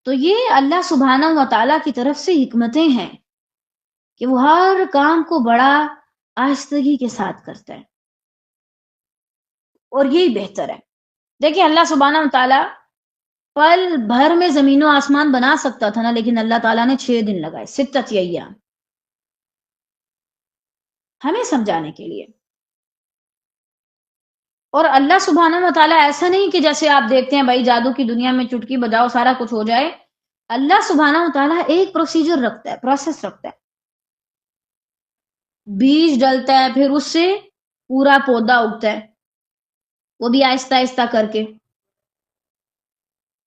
تو یہ اللہ سبحانہ و تعالیٰ کی طرف سے حکمتیں ہیں کہ وہ ہر کام کو بڑا آہستگی کے ساتھ کرتا ہے، اور یہی بہتر ہے۔ دیکھیں اللہ سبحانہ و تعالیٰ پل بھر میں زمین و آسمان بنا سکتا تھا نا، لیکن اللہ تعالیٰ نے 6 دن لگائے، 6 ایام، ہمیں سمجھانے کے لیے۔ اور اللہ سبحانہ و تعالیٰ ایسا نہیں کہ جیسے آپ دیکھتے ہیں بھائی جادو کی دنیا میں چٹکی بجاؤ سارا کچھ ہو جائے۔ اللہ سبحانہ و تعالیٰ ایک پروسیجر رکھتا ہے، پروسیس رکھتا ہے، بیج ڈلتا ہے، پھر اس سے پورا پودا اگتا ہے، وہ بھی آہستہ آہستہ کر کے۔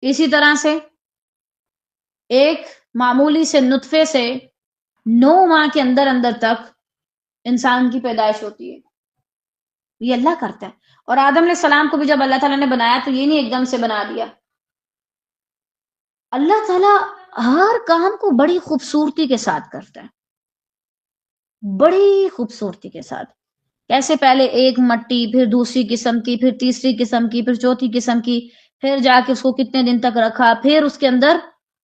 اسی طرح سے ایک معمولی سے نطفے سے 9 ماہ کے اندر اندر تک انسان کی پیدائش ہوتی ہے، یہ اللہ کرتا ہے۔ اور آدم علیہ السلام کو بھی جب اللہ تعالیٰ نے بنایا تو یہ نہیں ایک دم سے بنا دیا، اللہ تعالیٰ ہر کام کو بڑی خوبصورتی کے ساتھ کرتا ہے، بڑی خوبصورتی کے ساتھ۔ کیسے؟ پہلے ایک مٹی، پھر دوسری قسم کی، پھر تیسری قسم کی، پھر چوتھی قسم کی، پھر جا کے اس کو کتنے دن تک رکھا، پھر اس کے اندر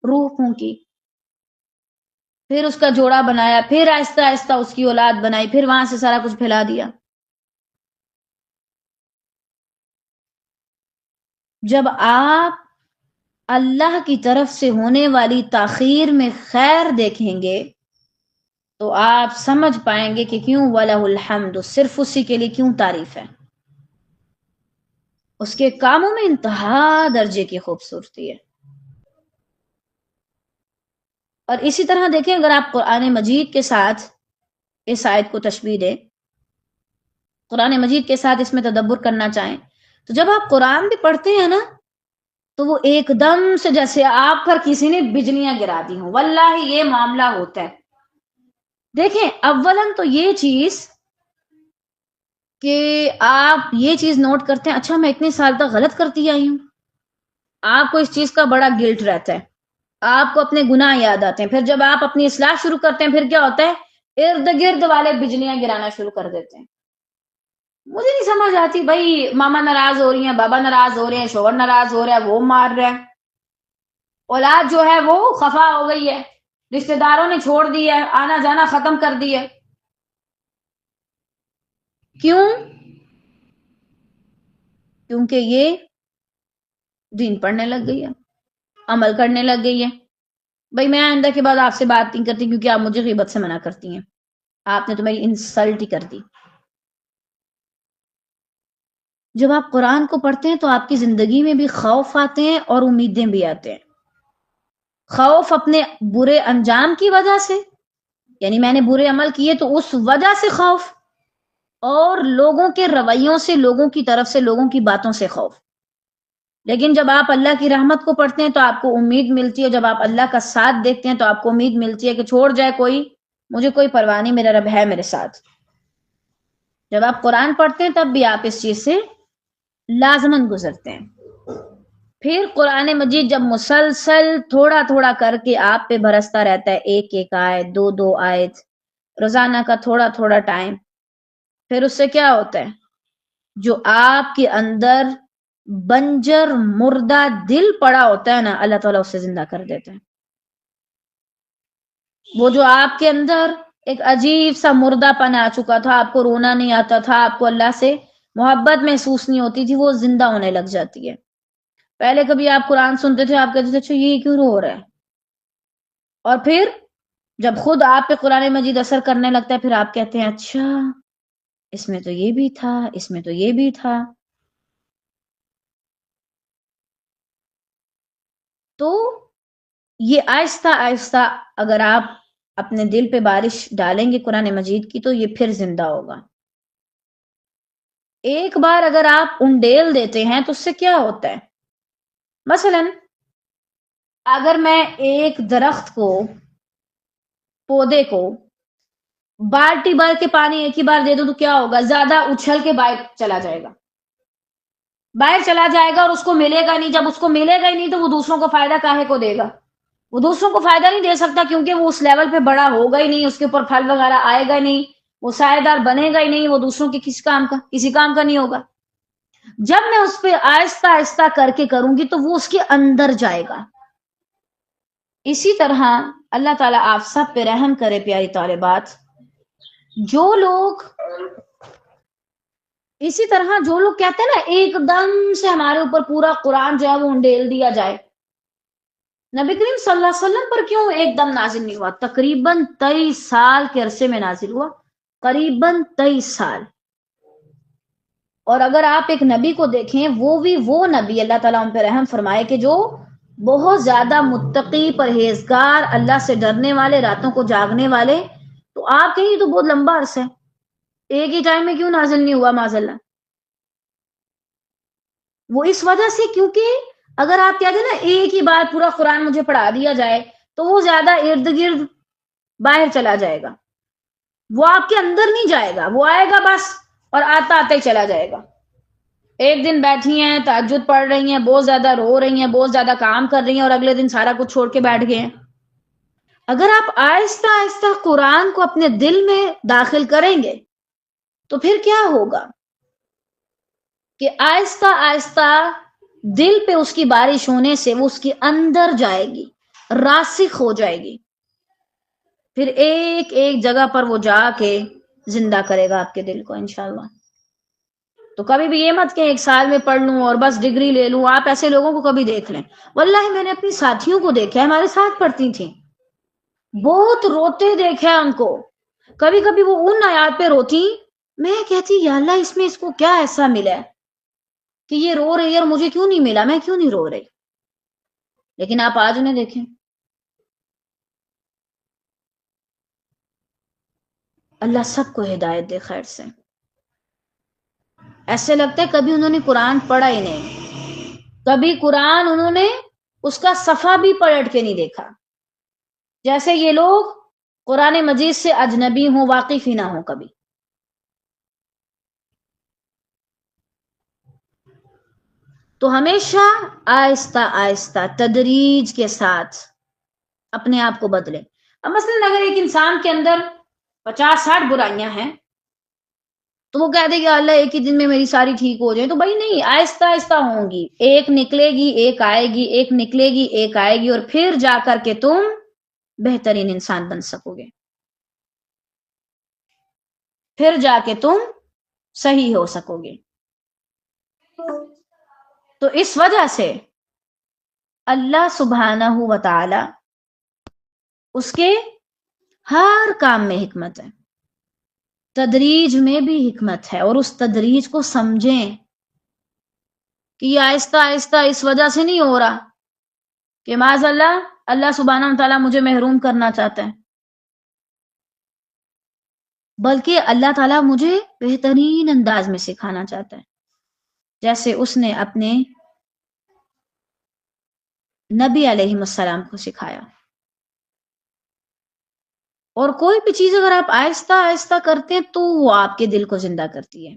روح پھونکی، پھر اس کا جوڑا بنایا، پھر آہستہ آہستہ اس کی اولاد بنائی، پھر وہاں سے سارا کچھ پھیلا دیا۔ جب آپ اللہ کی طرف سے ہونے والی تاخیر میں خیر دیکھیں گے تو آپ سمجھ پائیں گے کہ کیوں وَلَهُ الْحَمْدُ، صرف اسی کے لیے کیوں تعریف ہے۔ اس کے کاموں میں انتہا درجے کی خوبصورتی ہے۔ اور اسی طرح دیکھیں اگر آپ قرآن مجید کے ساتھ اس آیت کو تشبیہ دیں، قرآن مجید کے ساتھ اس میں تدبر کرنا چاہیں، تو جب آپ قرآن بھی پڑھتے ہیں نا تو وہ ایک دم سے جیسے آپ پر کسی نے بجلیاں گرا دی ہوں، واللہ یہ معاملہ ہوتا ہے۔ دیکھیں اولاً تو یہ چیز کہ آپ یہ چیز نوٹ کرتے ہیں، اچھا میں اتنے سال تک غلط کرتی آئی ہوں، آپ کو اس چیز کا بڑا گلٹ رہتا ہے، آپ کو اپنے گناہ یاد آتے ہیں، پھر جب آپ اپنی اصلاح شروع کرتے ہیں پھر کیا ہوتا ہے، ارد گرد والے بجلیاں گرانا شروع کر دیتے ہیں۔ مجھے نہیں سمجھ آتی بھائی، ماما ناراض ہو رہی ہیں، بابا ناراض ہو رہے ہیں، شوہر ناراض ہو رہا ہے، وہ مار رہا ہے، اولاد جو ہے وہ خفا ہو گئی ہے، رشتہ داروں نے چھوڑ دی ہے، آنا جانا ختم کر دی ہے، کیوں؟ کیونکہ یہ دین پڑھنے لگ گئی ہے، عمل کرنے لگ گئی ہے۔ بھائی میں آئندہ کے بعد آپ سے بات نہیں کرتی کیونکہ آپ مجھے غیبت سے منع کرتی ہیں، آپ نے تو میری انسلٹ ہی کر دی۔ جب آپ قرآن کو پڑھتے ہیں تو آپ کی زندگی میں بھی خوف آتے ہیں اور امیدیں بھی آتے ہیں۔ خوف اپنے برے انجام کی وجہ سے، یعنی میں نے برے عمل کیے تو اس وجہ سے خوف، اور لوگوں کے رویوں سے، لوگوں کی طرف سے، لوگوں کی باتوں سے خوف۔ لیکن جب آپ اللہ کی رحمت کو پڑھتے ہیں تو آپ کو امید ملتی ہے، جب آپ اللہ کا ساتھ دیکھتے ہیں تو آپ کو امید ملتی ہے کہ چھوڑ جائے کوئی، مجھے کوئی پرواہ نہیں، میرا رب ہے میرے ساتھ۔ جب آپ قرآن پڑھتے ہیں تب بھی آپ اس چیز سے لازماً گزرتے ہیں۔ پھر قرآن مجید جب مسلسل تھوڑا تھوڑا کر کے آپ پہ برستا رہتا ہے، ایک ایک آیت، دو دو آیت، روزانہ کا تھوڑا تھوڑا ٹائم، پھر اس سے کیا ہوتا ہے، جو آپ کے اندر بنجر مردہ دل پڑا ہوتا ہے نا، اللہ تعالیٰ اسے زندہ کر دیتا ہے۔ وہ جو آپ کے اندر ایک عجیب سا مردہ پن آ چکا تھا، آپ کو رونا نہیں آتا تھا، آپ کو اللہ سے محبت محسوس نہیں ہوتی تھی، وہ زندہ ہونے لگ جاتی ہے۔ پہلے کبھی آپ قرآن سنتے تھے، آپ کہتے تھے اچھا یہ کیوں رو رہا ہے، اور پھر جب خود آپ پہ قرآن مجید اثر کرنے لگتا ہے پھر آپ کہتے ہیں اچھا اس میں تو یہ بھی تھا، اس میں تو یہ بھی تھا۔ تو یہ آہستہ آہستہ اگر آپ اپنے دل پہ بارش ڈالیں گے قرآن مجید کی تو یہ پھر زندہ ہوگا۔ ایک بار اگر آپ انڈیل دیتے ہیں تو اس سے کیا ہوتا ہے، مثلا اگر میں ایک درخت کو، پودے کو بالٹی بھر کے پانی ایک ہی بار دے دوں تو کیا ہوگا، زیادہ اچھل کے باہر چلا جائے گا، باہر چلا جائے گا، اور اس کو ملے گا نہیں۔ جب اس کو ملے گا ہی نہیں تو وہ دوسروں کو فائدہ کاہے کو دے گا، وہ دوسروں کو فائدہ نہیں دے سکتا کیونکہ وہ اس لیول پہ بڑا ہوگا ہی نہیں، اس کے اوپر پھل وغیرہ آئے گا نہیں، وہ سایہ دار بنے گا ہی نہیں، وہ دوسروں کے کسی کام کا نہیں ہوگا۔ جب میں اس پہ آہستہ آہستہ کر کے کروں گی تو وہ اس کے اندر جائے گا۔ اسی طرح اللہ تعالیٰ آپ سب پہ رحم کرے پیاری طالبات، جو لوگ اسی طرح جو لوگ کہتے ہیں نا ایک دم سے ہمارے اوپر پورا قرآن جو ہے وہ انڈیل دیا جائے، نبی کریم صلی اللہ علیہ وسلم پر کیوں ایک دم نازل نہیں ہوا؟ تقریباً 23 سال کے عرصے میں نازل ہوا، قریباً 23 سال۔ اور اگر آپ ایک نبی کو دیکھیں، وہ بھی وہ نبی، اللہ تعالیٰ ان پہ رحم فرمائے، کہ جو بہت زیادہ متقی، پرہیزگار، اللہ سے ڈرنے والے، راتوں کو جاگنے والے، تو آپ کہیں تو بہت لمبا عرصہ ہے، ایک ہی ٹائم میں کیوں نازل نہیں ہوا معاذ اللہ؟ وہ اس وجہ سے کیونکہ اگر آپ کہتے ہیں نا ایک ہی بار پورا قرآن مجھے پڑھا دیا جائے تو وہ زیادہ ارد گرد باہر چلا جائے گا، وہ آپ کے اندر نہیں جائے گا، وہ آئے گا بس اور آتا آتا ہی چلا جائے گا۔ ایک دن بیٹھی ہیں، تہجد پڑھ رہی ہیں، بہت زیادہ رو رہی ہیں، بہت زیادہ کام کر رہی ہیں، اور اگلے دن سارا کچھ چھوڑ کے بیٹھ گئے ہیں۔ اگر آپ آہستہ آہستہ قرآن کو اپنے دل میں داخل کریں گے تو پھر کیا ہوگا کہ آہستہ آہستہ دل پہ اس کی بارش ہونے سے وہ اس کے اندر جائے گی، راسخ ہو جائے گی، پھر ایک ایک جگہ پر وہ جا کے زندہ کرے گا آپ کے دل کو انشاءاللہ۔ تو کبھی بھی یہ مت کہ ایک سال میں پڑھ لوں اور بس ڈگری لے لوں، آپ ایسے لوگوں کو کبھی دیکھ لیں، واللہ میں نے اپنی ساتھیوں کو دیکھا ہے، ہمارے ساتھ پڑھتی تھیں، بہت روتے دیکھا ہے ان کو، کبھی کبھی وہ ان آیات پہ روتی، میں کہتی یا اللہ اس میں اس کو کیا ایسا ملا ہے کہ یہ رو رہی ہے اور مجھے کیوں نہیں ملا، میں کیوں نہیں رو رہی؟ لیکن آپ آج انہیں دیکھیں، اللہ سب کو ہدایت دے خیر سے. ایسے لگتا ہے کبھی انہوں نے قرآن پڑھا ہی نہیں، کبھی قرآن انہوں نے اس کا صفحہ بھی پلٹ کے نہیں دیکھا، جیسے یہ لوگ قرآن مجید سے اجنبی ہوں، واقف ہی نہ ہوں کبھی. تو ہمیشہ آہستہ آہستہ تدریج کے ساتھ اپنے آپ کو بدلے. اب مثلا اگر ایک انسان کے اندر 50-60 برائیاں ہیں تو وہ کہہ دے کہ اللہ ایک ہی دن میں میری ساری ٹھیک ہو جائیں، تو بھائی نہیں، آہستہ آہستہ ہوں گی. ایک نکلے گی ایک آئے گی، ایک نکلے گی ایک آئے گی، اور پھر جا کر کے تم بہترین انسان بن سکو گے، پھر جا کے تم صحیح ہو سکو گے. تو اس وجہ سے اللہ سبحانہ و تعالی اس کے ہر کام میں حکمت ہے، تدریج میں بھی حکمت ہے، اور اس تدریج کو سمجھیں کہ یہ آہستہ آہستہ اس وجہ سے نہیں ہو رہا کہ معاذ اللہ سبحانہ و تعالیٰ مجھے محروم کرنا چاہتا ہے، بلکہ اللہ تعالیٰ مجھے بہترین انداز میں سکھانا چاہتا ہے، جیسے اس نے اپنے نبی علیہ السلام کو سکھایا. اور کوئی بھی چیز اگر آپ آہستہ آہستہ کرتے ہیں تو وہ آپ کے دل کو زندہ کرتی ہے.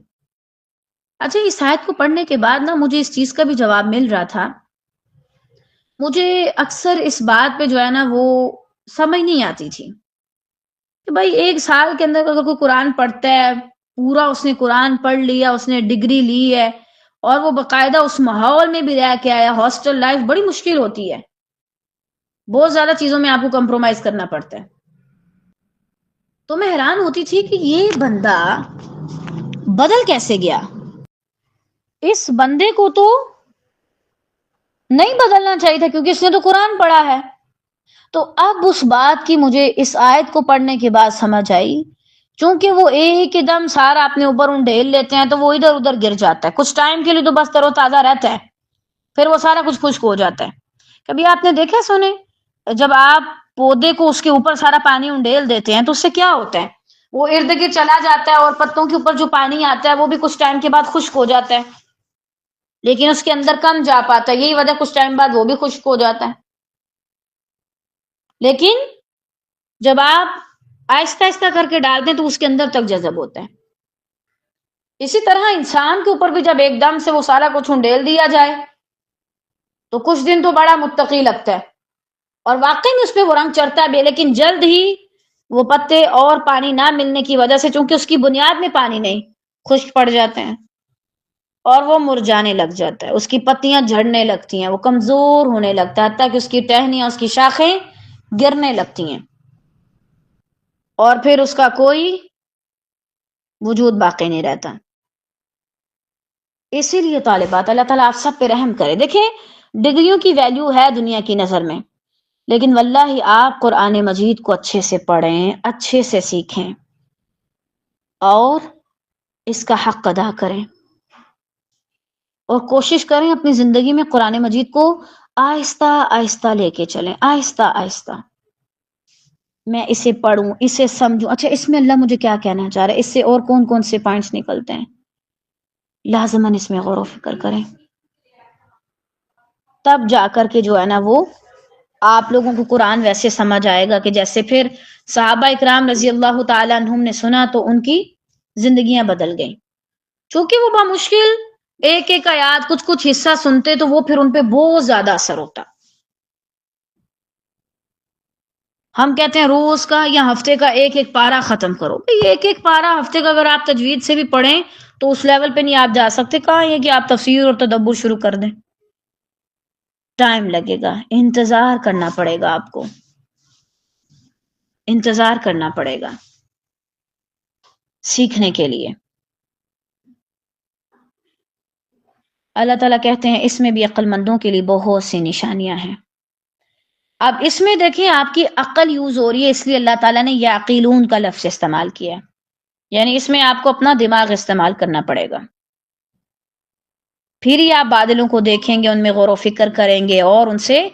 اچھا، اس آیت کو پڑھنے کے بعد نا مجھے اس چیز کا بھی جواب مل رہا تھا. مجھے اکثر اس بات پہ جو ہے نا وہ سمجھ نہیں آتی تھی کہ بھائی ایک سال کے اندر اگر کوئی قرآن پڑھتا ہے، پورا اس نے قرآن پڑھ لیا، اس نے ڈگری لی ہے، اور وہ باقاعدہ اس ماحول میں بھی رہ کے آیا. ہاسٹل لائف بڑی مشکل ہوتی ہے، بہت زیادہ چیزوں میں آپ کو کمپرومائز کرنا پڑتا ہے. تو میں حیران ہوتی تھی کہ یہ بندہ بدل کیسے گیا. اس بندے کو تو نہیں بدلنا چاہیے تھا کیونکہ اس نے تو قرآن پڑھا ہے. تو اب اس بات کی مجھے اس آیت کو پڑھنے کے بعد سمجھ آئی، چونکہ وہ ایک ہی دم سارا اپنے اوپر ڈھیل لیتے ہیں تو وہ ادھر ادھر گر جاتا ہے. کچھ ٹائم کے لیے تو بس تر و تازہ رہتا ہے، پھر وہ سارا کچھ خشک ہو جاتا ہے. کبھی آپ نے دیکھا سنے جب آپ پودے کو اس کے اوپر سارا پانی انڈیل دیتے ہیں تو اس سے کیا ہوتا ہے؟ وہ ارد گرد چلا جاتا ہے اور پتوں کے اوپر جو پانی آتا ہے وہ بھی کچھ ٹائم کے بعد خشک ہو جاتا ہے، لیکن اس کے اندر کم جا پاتا ہے. یہی وجہ کچھ ٹائم بعد وہ بھی خشک ہو جاتا ہے. لیکن جب آپ آہستہ آہستہ کر کے ڈالتے ہیں تو اس کے اندر تک جذب ہوتا ہے. اسی طرح انسان کے اوپر بھی جب ایک دم سے وہ سارا کچھ انڈیل دیا جائے تو کچھ دن تو بڑا متقی لگتا ہے اور واقعی میں اس پہ وہ رنگ چڑھتا ہے، لیکن جلد ہی وہ پتے اور پانی نہ ملنے کی وجہ سے، چونکہ اس کی بنیاد میں پانی نہیں، خشک پڑ جاتے ہیں اور وہ مرجانے لگ جاتا ہے. اس کی پتیاں جھڑنے لگتی ہیں، وہ کمزور ہونے لگتا ہے، حتیٰ کہ اس کی ٹہنیاں، اس کی شاخیں گرنے لگتی ہیں اور پھر اس کا کوئی وجود باقی نہیں رہتا. اسی لیے طالبات، اللہ تعالیٰ آپ سب پہ رحم کرے. دیکھیں، ڈگریوں کی ویلیو ہے دنیا کی نظر میں، لیکن واللہ آپ قرآن مجید کو اچھے سے پڑھیں، اچھے سے سیکھیں اور اس کا حق ادا کریں، اور کوشش کریں اپنی زندگی میں قرآن مجید کو آہستہ آہستہ لے کے چلیں، آہستہ آہستہ. میں اسے پڑھوں، اسے سمجھوں، اچھا اس میں اللہ مجھے کیا کہنا چاہ رہا ہے، اس سے اور کون کون سے پوائنٹس نکلتے ہیں، لازماً اس میں غور و فکر کریں. تب جا کر کے جو ہے نا وہ آپ لوگوں کو قرآن ویسے سمجھ آئے گا کہ جیسے پھر صحابہ اکرام رضی اللہ تعالیٰ عنہم نے سنا تو ان کی زندگیاں بدل گئیں. چونکہ وہ بمشکل ایک ایک آیات کچھ کچھ حصہ سنتے تو وہ پھر ان پہ بہت زیادہ اثر ہوتا. ہم کہتے ہیں روز کا یا ہفتے کا ایک ایک پارہ ختم کرو. ایک ایک پارہ ہفتے کا اگر آپ تجوید سے بھی پڑھیں تو اس لیول پہ نہیں آپ جا سکتے. کہاں یہ کہ آپ تفسیر اور تدبر شروع کر دیں، ٹائم لگے گا، انتظار کرنا پڑے گا، آپ کو انتظار کرنا پڑے گا سیکھنے کے لیے. اللہ تعالیٰ کہتے ہیں اس میں بھی عقل مندوں کے لیے بہت سی نشانیاں ہیں. اب اس میں دیکھیں آپ کی عقل یوز ہو رہی ہے، اس لیے اللہ تعالیٰ نے یعقلون کا لفظ استعمال کیا ہے، یعنی اس میں آپ کو اپنا دماغ استعمال کرنا پڑے گا. پھر ہی آپ بادلوں کو دیکھیں گے، ان میں غور و فکر کریں گے اور ان سے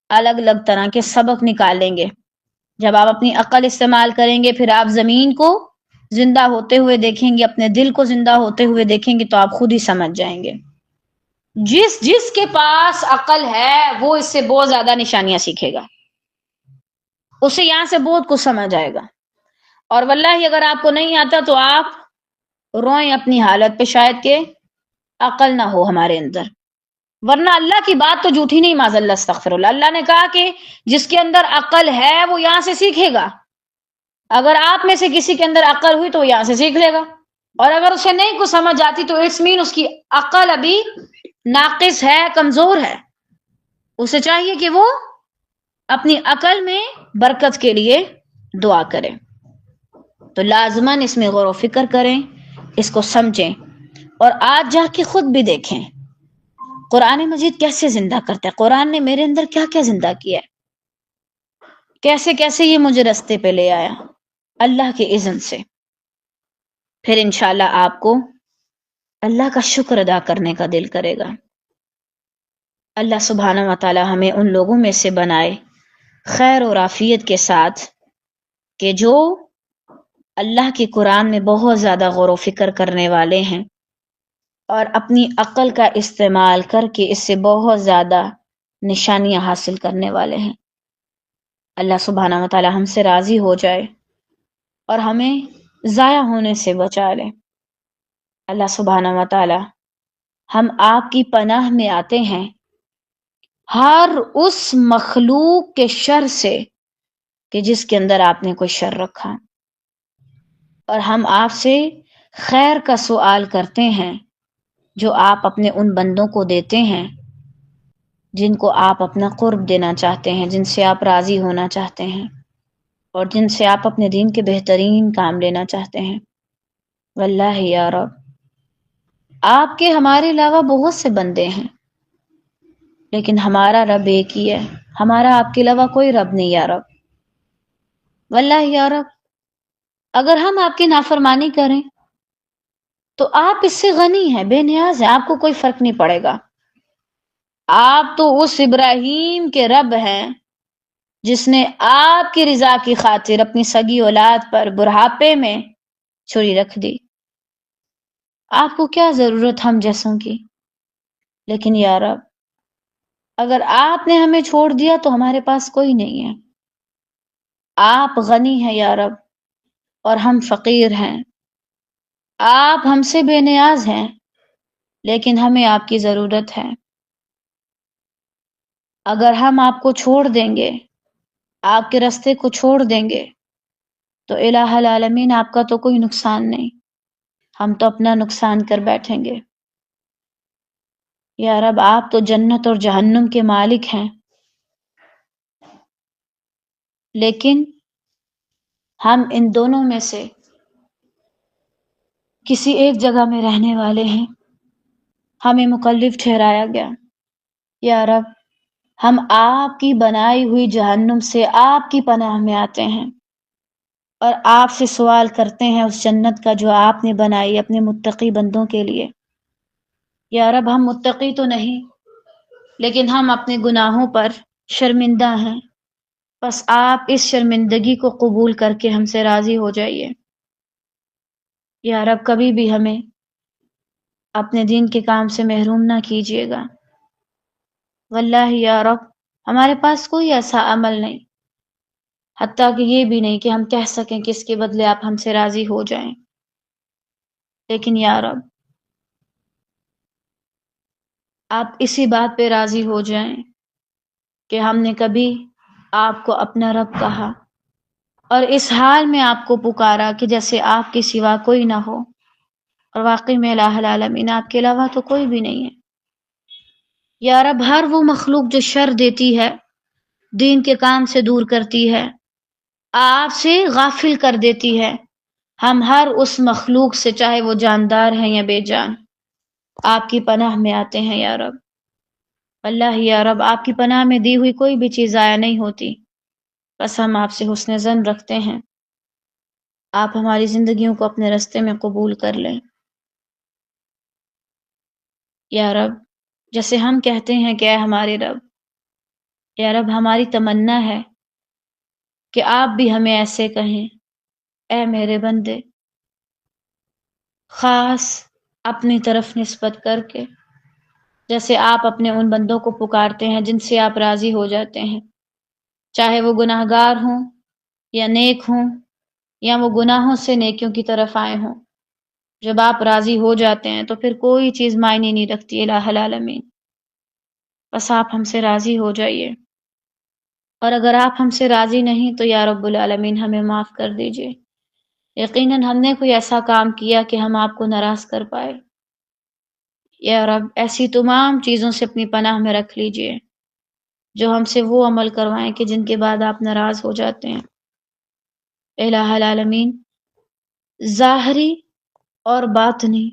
الگ الگ طرح کے سبق نکالیں گے. جب آپ اپنی عقل استعمال کریں گے پھر آپ زمین کو زندہ ہوتے ہوئے دیکھیں گے، اپنے دل کو زندہ ہوتے ہوئے دیکھیں گے تو آپ خود ہی سمجھ جائیں گے۔ جس کے پاس عقل ہے وہ اس سے بہت زیادہ نشانیاں سیکھے گا، اسے یہاں سے بہت کچھ سمجھ آئے گا۔ اور واللہ اگر آپ کو نہیں آتا تو آپ روئیں اپنی حالت پہ، شاید کہ عقل نہ ہو ہمارے اندر، ورنہ اللہ کی بات تو جھوٹی نہیں، معاذ اللہ استغفر اللہ۔ اللہ نے کہا کہ جس کے اندر عقل ہے وہ یہاں سے سیکھے گا۔ اگر آپ میں سے کسی کے اندر عقل ہوئی تو وہ یہاں سے سیکھ لے گا، اور اگر اسے نہیں کچھ سمجھ آتی تو اٹس مین اس کی عقل ابھی ناقص ہے، کمزور ہے۔ اسے چاہیے کہ وہ اپنی عقل میں برکت کے لیے دعا کرے۔ تو لازماً اس میں غور و فکر کریں، اس کو سمجھیں، اور آج جا کے خود بھی دیکھیں قرآن مجید کیسے زندہ کرتا ہے، قرآن نے میرے اندر کیا کیا زندہ کیا ہے، کیسے کیسے یہ مجھے رستے پہ لے آیا اللہ کے اذن سے۔ پھر انشاءاللہ آپ کو اللہ کا شکر ادا کرنے کا دل کرے گا۔ اللہ سبحانہ و تعالی ہمیں ان لوگوں میں سے بنائے خیر اور عافیت کے ساتھ کہ جو اللہ کے قرآن میں بہت زیادہ غور و فکر کرنے والے ہیں اور اپنی عقل کا استعمال کر کے اس سے بہت زیادہ نشانیاں حاصل کرنے والے ہیں۔ اللہ سبحانہ و تعالی ہم سے راضی ہو جائے اور ہمیں ضائع ہونے سے بچا لے۔ اللہ سبحانہ و تعالی ہم آپ کی پناہ میں آتے ہیں ہر اس مخلوق کے شر سے کہ جس کے اندر آپ نے کوئی شر رکھا، اور ہم آپ سے خیر کا سوال کرتے ہیں جو آپ اپنے ان بندوں کو دیتے ہیں جن کو آپ اپنا قرب دینا چاہتے ہیں، جن سے آپ راضی ہونا چاہتے ہیں، اور جن سے آپ اپنے دین کے بہترین کام لینا چاہتے ہیں۔ واللہ یا رب، آپ کے ہمارے علاوہ بہت سے بندے ہیں، لیکن ہمارا رب ایک ہی ہے، ہمارا آپ کے علاوہ کوئی رب نہیں یا رب۔ واللہ یا رب، اگر ہم آپ کی نافرمانی کریں تو آپ اس سے غنی ہیں، بے نیاز ہیں، آپ کو کوئی فرق نہیں پڑے گا۔ آپ تو اس ابراہیم کے رب ہیں جس نے آپ کی رضا کی خاطر اپنی سگی اولاد پر بڑھاپے میں چھری رکھ دی۔ آپ کو کیا ضرورت ہم جیسوں کی؟ لیکن یا رب، اگر آپ نے ہمیں چھوڑ دیا تو ہمارے پاس کوئی نہیں ہے۔ آپ غنی ہیں یا رب، اور ہم فقیر ہیں۔ آپ ہم سے بے نیاز ہیں، لیکن ہمیں آپ کی ضرورت ہے۔ اگر ہم آپ کو چھوڑ دیں گے، آپ کے راستے کو چھوڑ دیں گے، تو الہ العالمین آپ کا تو کوئی نقصان نہیں، ہم تو اپنا نقصان کر بیٹھیں گے۔ یا رب، آپ تو جنت اور جہنم کے مالک ہیں، لیکن ہم ان دونوں میں سے کسی ایک جگہ میں رہنے والے ہیں، ہمیں مکلف ٹھہرایا گیا۔ یا رب، ہم آپ کی بنائی ہوئی جہنم سے آپ کی پناہ میں آتے ہیں اور آپ سے سوال کرتے ہیں اس جنت کا جو آپ نے بنائی اپنے متقی بندوں کے لیے۔ یا رب، ہم متقی تو نہیں، لیکن ہم اپنے گناہوں پر شرمندہ ہیں، بس آپ اس شرمندگی کو قبول کر کے ہم سے راضی ہو جائیے۔ یا رب، کبھی بھی ہمیں اپنے دین کے کام سے محروم نہ کیجیے گا۔ واللہ یا رب، ہمارے پاس کوئی ایسا عمل نہیں، حتیٰ کہ یہ بھی نہیں کہ ہم کہہ سکیں کہ اس کے بدلے آپ ہم سے راضی ہو جائیں، لیکن یا رب، آپ اسی بات پہ راضی ہو جائیں کہ ہم نے کبھی آپ کو اپنا رب کہا اور اس حال میں آپ کو پکارا کہ جیسے آپ کے سوا کوئی نہ ہو، اور واقعی میں الہ العالمین آپ کے علاوہ تو کوئی بھی نہیں ہے۔ یا رب، ہر وہ مخلوق جو شر دیتی ہے، دین کے کام سے دور کرتی ہے، آپ سے غافل کر دیتی ہے، ہم ہر اس مخلوق سے، چاہے وہ جاندار ہیں یا بے جان، آپ کی پناہ میں آتے ہیں یا رب۔ اللہ یا رب، آپ کی پناہ میں دی ہوئی کوئی بھی چیز ضائع نہیں ہوتی، بس ہم آپ سے حسن ظن رکھتے ہیں، آپ ہماری زندگیوں کو اپنے رستے میں قبول کر لیں۔ یا رب، جیسے ہم کہتے ہیں کہ اے ہمارے رب، یا رب، ہماری تمنا ہے کہ آپ بھی ہمیں ایسے کہیں، اے میرے بندے، خاص اپنی طرف نسبت کر کے، جیسے آپ اپنے ان بندوں کو پکارتے ہیں جن سے آپ راضی ہو جاتے ہیں، چاہے وہ گناہ گار ہوں یا نیک ہوں، یا وہ گناہوں سے نیکیوں کی طرف آئے ہوں۔ جب آپ راضی ہو جاتے ہیں تو پھر کوئی چیز معنی نہیں رکھتی الہ العالمین۔ بس آپ ہم سے راضی ہو جائیے، اور اگر آپ ہم سے راضی نہیں تو یا رب العالمین ہمیں معاف کر دیجئے۔ یقیناً ہم نے کوئی ایسا کام کیا کہ ہم آپ کو ناراض کر پائے۔ یا رب ایسی تمام چیزوں سے اپنی پناہ میں رکھ لیجئے جو ہم سے وہ عمل کروائیں کہ جن کے بعد آپ ناراض ہو جاتے ہیں۔ الہ العالمین، ظاہری اور باطنی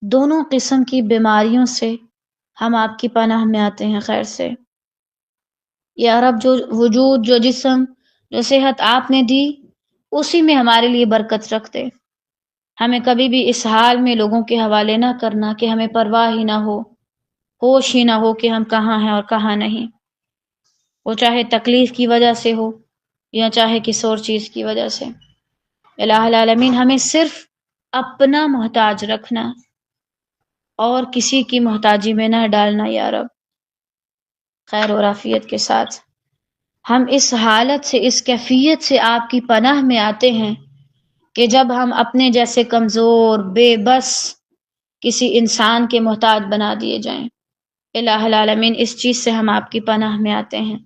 دونوں قسم کی بیماریوں سے ہم آپ کی پناہ میں آتے ہیں خیر سے۔ یا رب جو وجود، جو جسم، جو صحت آپ نے دی، اسی میں ہمارے لیے برکت رکھ دے۔ ہمیں کبھی بھی اس حال میں لوگوں کے حوالے نہ کرنا کہ ہمیں پرواہ ہی نہ ہو، ہوش ہی نہ ہو کہ ہم کہاں ہیں اور کہاں نہیں، وہ چاہے تکلیف کی وجہ سے ہو یا چاہے کسی اور چیز کی وجہ سے۔ الہ العالمین ہمیں صرف اپنا محتاج رکھنا اور کسی کی محتاجی میں نہ ڈالنا یا رب۔ خیر اور عافیت کے ساتھ ہم اس حالت سے، اس کیفیت سے آپ کی پناہ میں آتے ہیں کہ جب ہم اپنے جیسے کمزور، بے بس کسی انسان کے محتاج بنا دیے جائیں۔ الہ العالمین اس چیز سے ہم آپ کی پناہ میں آتے ہیں،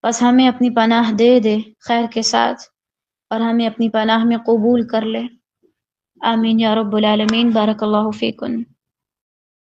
بس ہمیں اپنی پناہ دے دے خیر کے ساتھ، اور ہمیں اپنی پناہ میں قبول کر لے۔ آمین یا رب العالمین۔ بارک اللہ فیکن۔